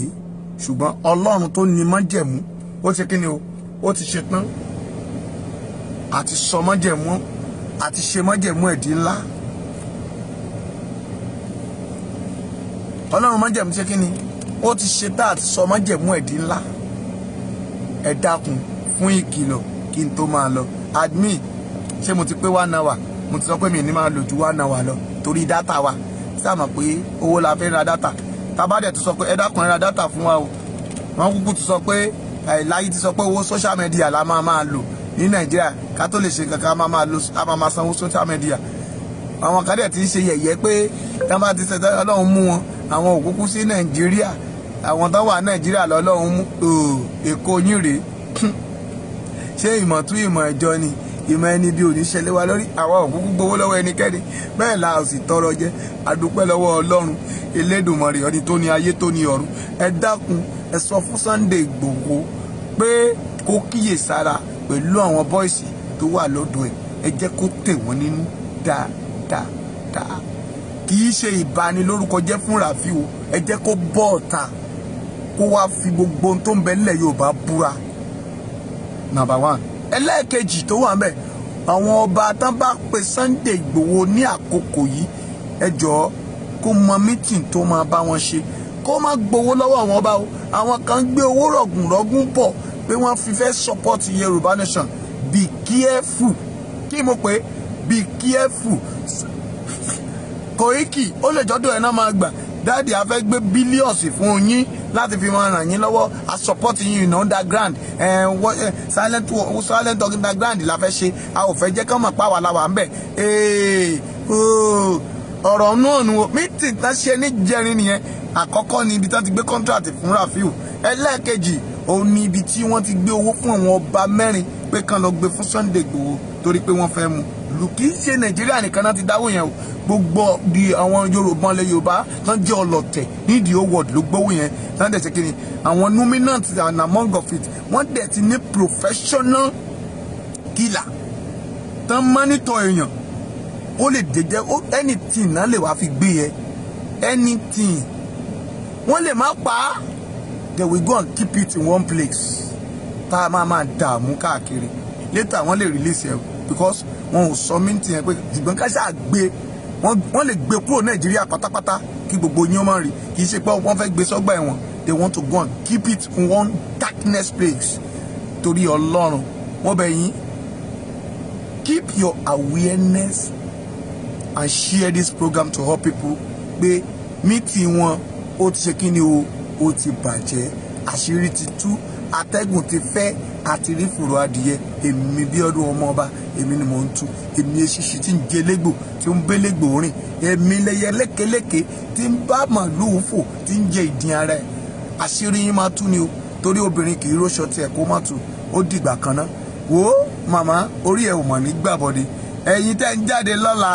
ṣùgbọ́n Ọlọ́run tó ní májẹ̀mú ó ti kí ni o, ó ti ṣe tán àti sọ májẹ̀mú àti ṣe májẹ̀mú ẹ̀dí ńlá. Ọlọ́run májẹ̀mú ṣe kí ni ó ti ṣe tá àti sọ májẹ̀mú ẹ̀dí ńlá. Ẹ dákun fún ìkìlọ̀ kí n tó máa lọ. Admin ṣé mo ti pé 1 hour? Mo ti sọ pé mi ní máa lò ju 1 hour lọ torí dátà wa. Ṣá mọ̀ pé owó la fẹ́ ra dátà. Tá bá dẹ̀ ti sọ pé ẹ dákun ra dátà fún wa o. Wọ́n kúkú ti sọ pé láyé ti sọ pé owó social media la máa lò ní Nàìjíríà ká tó lè ṣe kankan máa sanwó social media. Àwọn kan dẹ̀ ti ń ṣe yẹ̀yẹ́ pé tá bá ti ṣe Ọlọ́run mú wọn, àwọn òkúkú sí Nàìjíríà, àwọn tó wà Nàìjíríà lọ́lọ́run mú Èkó yín rèé. Ṣé ìmọ̀ tún ìmọ̀ ẹ̀jọ́ ni? Ìmọ̀ ẹni bí oníṣẹ́lẹ̀ wa lórí àwa òkúkú gbowó lọ́wọ́ ẹnikẹ́ni, bẹ́ẹ̀ la ò sì tọrọ jẹ. Adúpẹ́ lọ́wọ́ Ọlọ́run Elédùmarè ọdí tó ní ayé tó ní ọ̀run. Ẹ dákun ẹ sọ fún Sunday Igboho pé kó kíyè sára pẹ̀lú àwọn bọ́ìsì tó wà lọ́dọ̀ ẹ̀. Ẹ jẹ́ kó tẹ̀ wọ́n nínú dáadáa. Kì í ṣe ìbanilórúkọ jẹ́ fún Rafiu, ẹ jẹ́ kó bọ́ ọ̀tá kó wá fi gbogbo ohun tó ń bẹ nílẹ̀ Yorùbá búra. Number 1. Ẹlẹ́ẹ̀kejì tó wà ńbẹ̀, àwọn ọba tán bá pe Sunday Igboho ní àkókò yìí, ẹ jọ̀ọ́ kó mọ mítìn tó máa bá wọn ṣe, kó má gbowó lọ́wọ́ àwọn ọba o. Àwọn kan gbé owó rọ̀gùnrọ̀gùn pọ̀ pé wọ́n fi fẹ́ support Yorùbá Nation. Be careful. Kí mo pé be careful. Koiki ó lè jọ́dọ̀ ẹ̀ náà máa gbà. Dáàdì a fẹ́ gbé billions fún yín láti fi máa ràn yín lọ́wọ́, a support yín in underground, silent underground la fẹ́ ṣe, a ò fẹ́ jẹ́ kán mọ̀ páwà láwà ń bẹ̀. Ọ̀rọ̀ náà nu meeting tán ṣe ní jẹrin nìyẹn. Àkọ́kọ́ ni ibi tán ti gbé contract fún Rafiu. Ẹlẹ́ẹ̀kejì òun ni ibi tí wọ́n ti gbé owó fún àwọn ọba 4 pé kán lọ gbé fún Sunday Igboho torí pé wọ́n fẹ́ mú. Kì í ṣe Nàìjíríà nìkan náà ti dáwó yẹn o. Gbogbo di àwọn Yorùbá lẹ Yorùbá tán jẹ́ ọlọ̀tẹ̀ ní the whole world ló gbówó yẹn. Tán dẹ̀ ṣe kí ni àwọn nominants and among of it wọ́n dẹ̀ ti ní professional killer tán mọ́nítọ̀ èèyàn ó lè jẹjẹ anything náà lè wá fi gbé yẹ anything wọ́n lè má pa á they will go and keep it in one place tá a máa dààmú káàkiri later wọ́n lè release ẹ̀ because wọn ò sọ mí tiẹ̀ pé ṣùgbọ́n ká ṣáà gbé wọ́n lè gbé kúrò Nàìjíríà pátápátá kí gbogbo yín máa rí kì í ṣe pé wọ́n fẹ́ gbé sọ́gbà ẹ̀wọ̀n they want to go and keep it in one darkness place torí Ọlọ́run wọ́n bẹ̀ yín keep your awareness and share this program to help people pé meeting wọn ó ti ṣe kí ni o ó ti bàjẹ́ àṣírí ti tú atẹ́gùn ti fẹ́ àti rí fùrọ̀ adìyẹ èmi bí ọdún ọmọ ọba èmi ni mò ń tú èmi eṣiṣi tí ń jẹ légbò tí ń bẹ légbò rìn èmi lẹyẹ lékeléke tí ń bá màlúù fò tí ń jẹ ìdín ara ẹ̀ àṣírí yín máa tú ni o torí obìnrin kì í róṣọ tiẹ̀ kó má tú ó dìgbà kan ná wò ó màmá orí ẹ̀ ò mọ̀ ní gbàbọ̀dé ẹ̀yin tẹ́ ń jáde lọ́la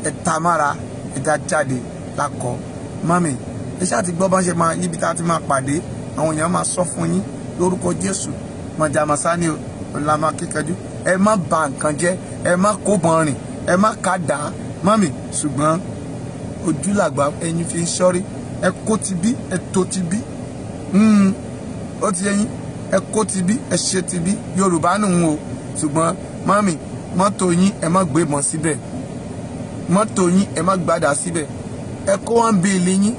ẹ̀ tamara ẹ̀ dá jáde lákọ̀ mami ẹ ṣáà ti gbọ́ bá ṣe máa níbi tá a ti máa pàdé àwọn èèyàn máa sọ fún yín lórúkọ Jésù mọ̀jàmásá ni o ọ̀la máa kíkanjú ẹ má bà nǹkan jẹ́ ẹ má kóbọn rìn ẹ má ká dà á mami ṣùgbọ́n ojúlàgbà ẹyin fi ń ṣọ́rí ẹ kó ti bí ẹ tó ti bí ó ti yẹyin ẹ kó ti bí ẹ ṣe ti bí Yorùbá nù ń o ṣùgbọ́n mami mọ́tò yín ẹ má gbé mọ́ síbẹ̀ mọ́tò yín ẹ má gbádà síbẹ̀ ẹ kó wọn bèèlì yín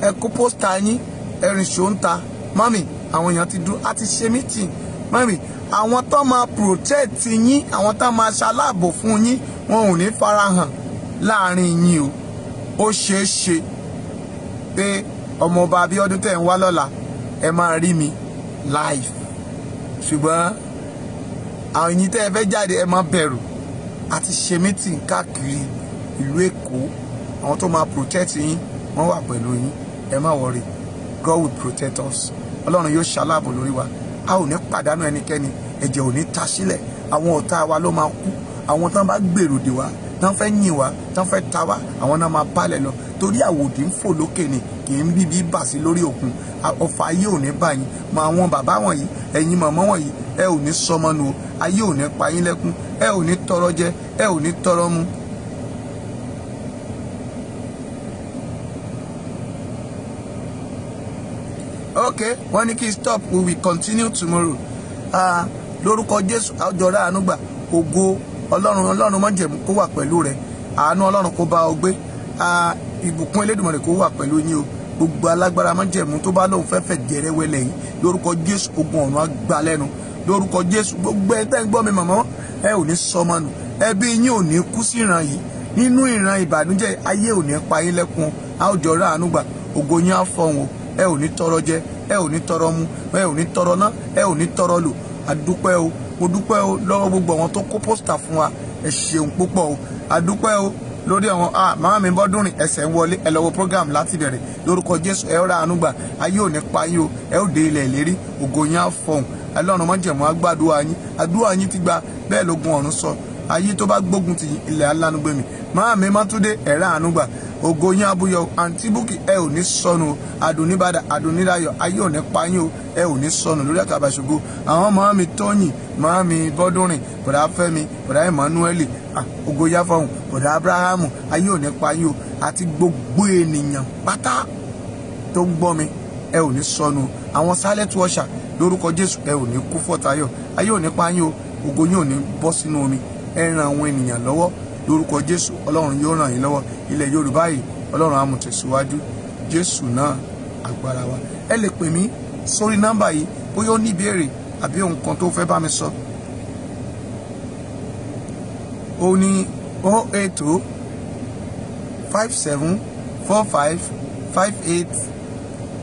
ẹ kó pósítà yín ẹrìn ṣòǹta mami àwọn èèyàn ti dúró àti ṣe mítìn mami àwọn tó máa protect yín àwọn tó máa ṣaláàbò fún yín wọn ò ní farahàn láàrin yín o ó ṣeé ṣe pé ọmọọba Abíọ́dún tẹ̀ ń wá lọ́la ẹ máa rí mi live ṣùgbọ́n àwọn yín tẹ́ ẹ fẹ́ jáde ẹ má bẹ̀rù àti ṣe mítìn káàkiri ìlú Èkó àwọn tó máa protect yín wọ́n wà pẹ̀lú yín ẹ má worry God will protect us Ọlọ́run yóò ṣaláàbò lórí wa a ò ní pàdánù ẹnikẹ́ni ẹ̀jẹ̀ ò ní ta sílẹ̀ àwọn ọ̀tá wa ló máa kú àwọn tán bá gbèrò dè wá tán fẹ́ yìn wá tán fẹ́ ta wá àwọn náà máa bálẹ̀ lọ torí àwòdì ń fò lókè ni kì í bíbí bà sí lórí òkun ọfà ayé ò ní bá yín mọ àwọn bàbá wọ̀nyí ẹ̀yin màmá wọ̀nyí ẹ ò ní sọmọ nù o ayé ò ní pa yín lẹ́kún ẹ ò ní tọrọ jẹ ẹ ò ní tọrọ mu. Okay, wọ́n ní kí stop we will continue tomorrow. Lórúkọ Jésù àjọra àánúgbà ògo Ọlọ́run májẹ̀mú kó wà pẹ̀lú rẹ̀ àánú Ọlọ́run kó bá ọ gbé ìbùkún Elédùmarè kó wà pẹ̀lú yín o gbogbo alágbára májẹ̀mú tó bá lóun fẹ́fẹ́ jẹ̀rẹ̀ wẹlẹ̀ yìí lórúkọ Jésù ogun ọ̀run á gbà lẹ́nu lórúkọ Jésù gbogbo ẹ tẹ́ ń gbọ́ mi màmá ẹ ò ní sọmọ nù ẹbí yín ò ní kú sí ìran yìí nínú ìran ìbànújẹ́ ayé ò ní pa yín lẹ́kún àjọra àánúgbà ògo yín á fọhùn o ẹ ò ní tọrọ jẹ ẹ ò ní tọrọ mu ẹ ò ní tọrọ ná ẹ ò ní tọrọ lò àdúpẹ́ o mo dúpẹ́ o lọ́wọ́ gbogbo àwọn tó kó pósítà fún wa ẹ ṣeun púpọ̀ o àdúpẹ́ o lórí àwọn màmá mi bọ́dún rìn ẹsẹ̀ ń wọlé ẹ lọ́wọ́ program láti bẹ̀rẹ̀ lórúkọ Jésù ẹ ra àánú gbà ayé ò ní pa yín o ẹ ò dé ilẹ̀ ìlérí ògo yín á fọhùn Ọlọ́run májẹ̀mú á gbàdúrà yín àdúrà yín ti gba bẹ́ẹ̀ lógun ọ̀run sọ ayé tó bá gbógun ti ilẹ̀ alánúgbẹ̀mí màmá mi Mátúndé ẹ ra àánú gbà ògo yín abúyọ àǹtí Búkì ẹ ò ní sọnù àdùnníbàdà àdùnníráyọ̀ ayé ò ní pa yín o ẹ ò ní sọnù lórí àkàbà ṣògo àwọn màmá mi Tóyìn màmá mi Bọ́dúnrìn bọ̀dá Fẹ́mi bọ̀dá Emmanuel ògo yá fọhùn bọ̀dá Abrahamu ayé ò ní pa yín o àti gbogbo ènìyàn pátá tó ń gbọ́ mi ẹ ò ní sọnù àwọn silent washer lórúkọ Jésù ẹ ò ní kú fọ́tayọ̀ ayé ò ní pa yín o ògo yín ò ní bọ́ sínú omi ẹ ran àwọn ènìyàn lọ́wọ́ lórúkọ Jésù Ọlọ́run yóò ràn yín lọ́wọ́ ilẹ̀ Yorùbá yìí Ọlọ́run á mú tẹ̀síwájú Jésù náà agbára wa ẹ lè pè mí sórí nọ́mbà yìí bóyá ó ní ìbéèrè àbí ohun kan tó fẹ́ bá mi sọ ó ní 080 57 45 58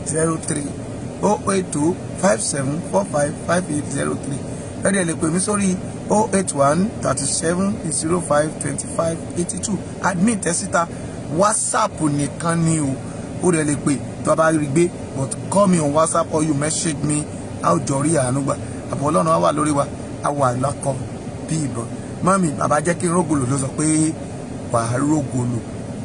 03 080 57 45 58 03 ẹ dẹ̀ lè pè mí sórí 081 37 05 25 82 admin tẹ́síta WhatsApp nìkan ni o dẹ̀ lè pè tó bá rí gbé but call me on WhatsApp or you message me a ó jọ rí àánú gbà àbọ̀ Ọlọ́run á wà lórí wa á wà lákọ bí ìbọn mami bàbá jẹ́ kí n rógòlò ló sọ pé wà á rógòlò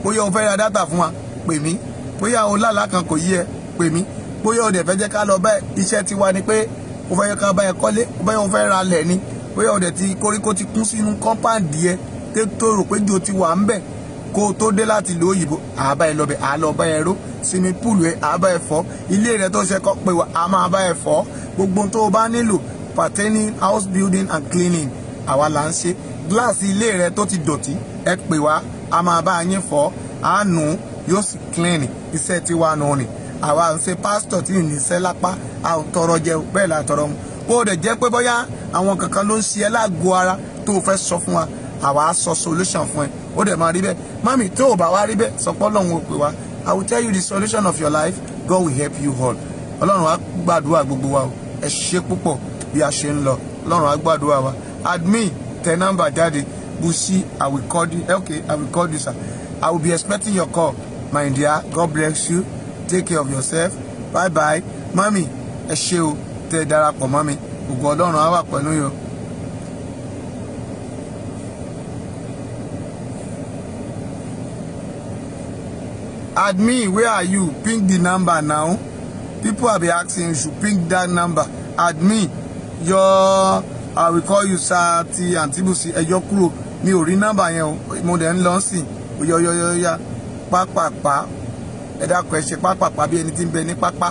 bóyá o fẹ́ ra dátà fún wa pè mí bóyá o lálàá kan kò yí ẹ pè mí bóyá o dẹ̀ fẹ́ jẹ́ ká lọ bá iṣẹ́ tiwa ni pé o fẹ́ ká bá ẹ kọ́lé bóyá o fẹ́ ra lẹ̀ ni bóyá ọ̀dẹ̀ tí koríko ti kún sínú kọ́ńpáàdì ẹ tó rò pé jò ti wà ń bẹ̀ kó o tó dé láti ìlú òyìnbó àbá ẹ lọbẹ àlọbá ẹ ró sinmi púùlù ẹ àbá ẹ fọ ilé rẹ tó ṣe kọ pé wà á máa bá ẹ fọ gbogbo tó o bá nílò pertaining house building and cleaning àwa là ń ṣe gíláàsì ilé rẹ tó ti dọ̀tí ẹ pè wá a máa bá yín fọ àánú yóò sì clean iṣẹ́ tí wàá nù ni àwa ń ṣe pásítọ̀ tí ì ní iṣẹ́ lápá a ò tọrọ jẹ bẹ́ẹ̀ là tọrọ mu kó o dẹ̀ jẹ́ pé bóyá àwọn kankan ló ń ṣe ẹ́ lágọ̀ọ́ ara tó o fẹ́ sọ fún wa àwa á sọ solution fún ẹ ó dẹ̀ máa rí bẹ́ẹ̀ mami tó o bá wá rí bẹ́ẹ̀ sọpọ́ lọ́hùn ó pè wá I will tell you the solution of your life God will help you all ọlọ́run á gbàdúrà gbogbo wa o ẹ ṣe púpọ̀ bí a ṣe ń lọ ọlọ́run á gbàdúrà wa admin tẹ nọ́mbà jáde Busi I will call you okay I will call you sir I will be expecting your call my dear God bless you take care of yourself bye bye mami ẹ ṣe o tẹ darapọ̀ mọ́ mi ògo ọlọ́run á wà pẹ̀lú yín. Admin, where are you? Ping the number now. People have been asking you should ping that number. Admin, I will call you sir ti Aunty Busi ẹjọ́ kúrò mi ò rí nọ́mbà yẹn o mo dẹ̀ ń lọ sí yọyọyọya pápápá ẹ dákun ẹ ṣe pápápá bí ẹni tí ń bẹ ní pápá.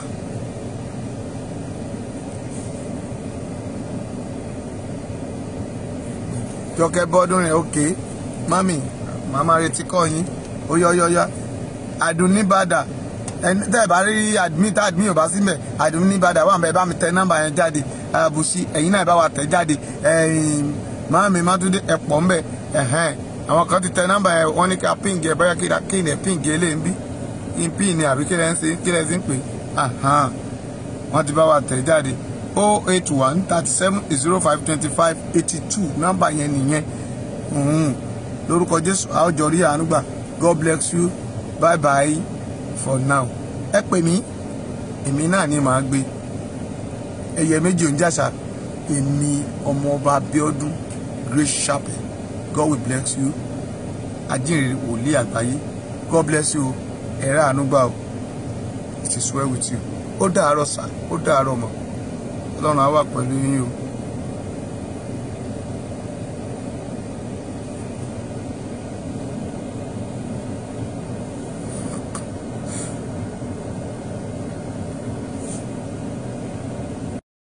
Jọkẹ́ bọ́dún rẹ̀ okay mami màmá retí kọ́ yín ó yọyọya. Adunibada ẹni tẹ́ ẹ bá rí admin tá admin ò bá sí mẹ́ Adunibada wà mẹ́ ẹ bá mi tẹ nọ́mbà yẹn jáde Busi ẹ̀yin náà ẹ bá wa tẹ̀ jáde Màámi Mátúndé ẹ pọ̀ ńbẹ̀ àwọn kan ti tẹ nọ́mbà yẹn wọ́n ní ká píǹgì ẹ bóyá kí ni ẹ píǹgì eléyìí ń bí píǹgì ni àbí kí lẹ́ ń ṣe kí lẹ́ ń pè wọ́n ti bá wa tẹ̀ jáde 081 37 05 25 82 nọ́mbà yẹn nìyẹn lórúkọ Jésù a ó jọ rí àánú gbà God bless you. Bye bye for now. Ẹ pè mí èmi náà ni màá gbé ẹyẹ méjì ò ń jàṣà èmi ọmọ ọba Abíọ́dún Grace Chapel God will bless you ajínrere wòlíì àgbáyé God bless you ẹ̀rọ àánúgbà o it is well with you ó dàárọ̀ sà ó dàárọ̀ mọ́ Ọlọ́run á wà pẹ̀lú yín o.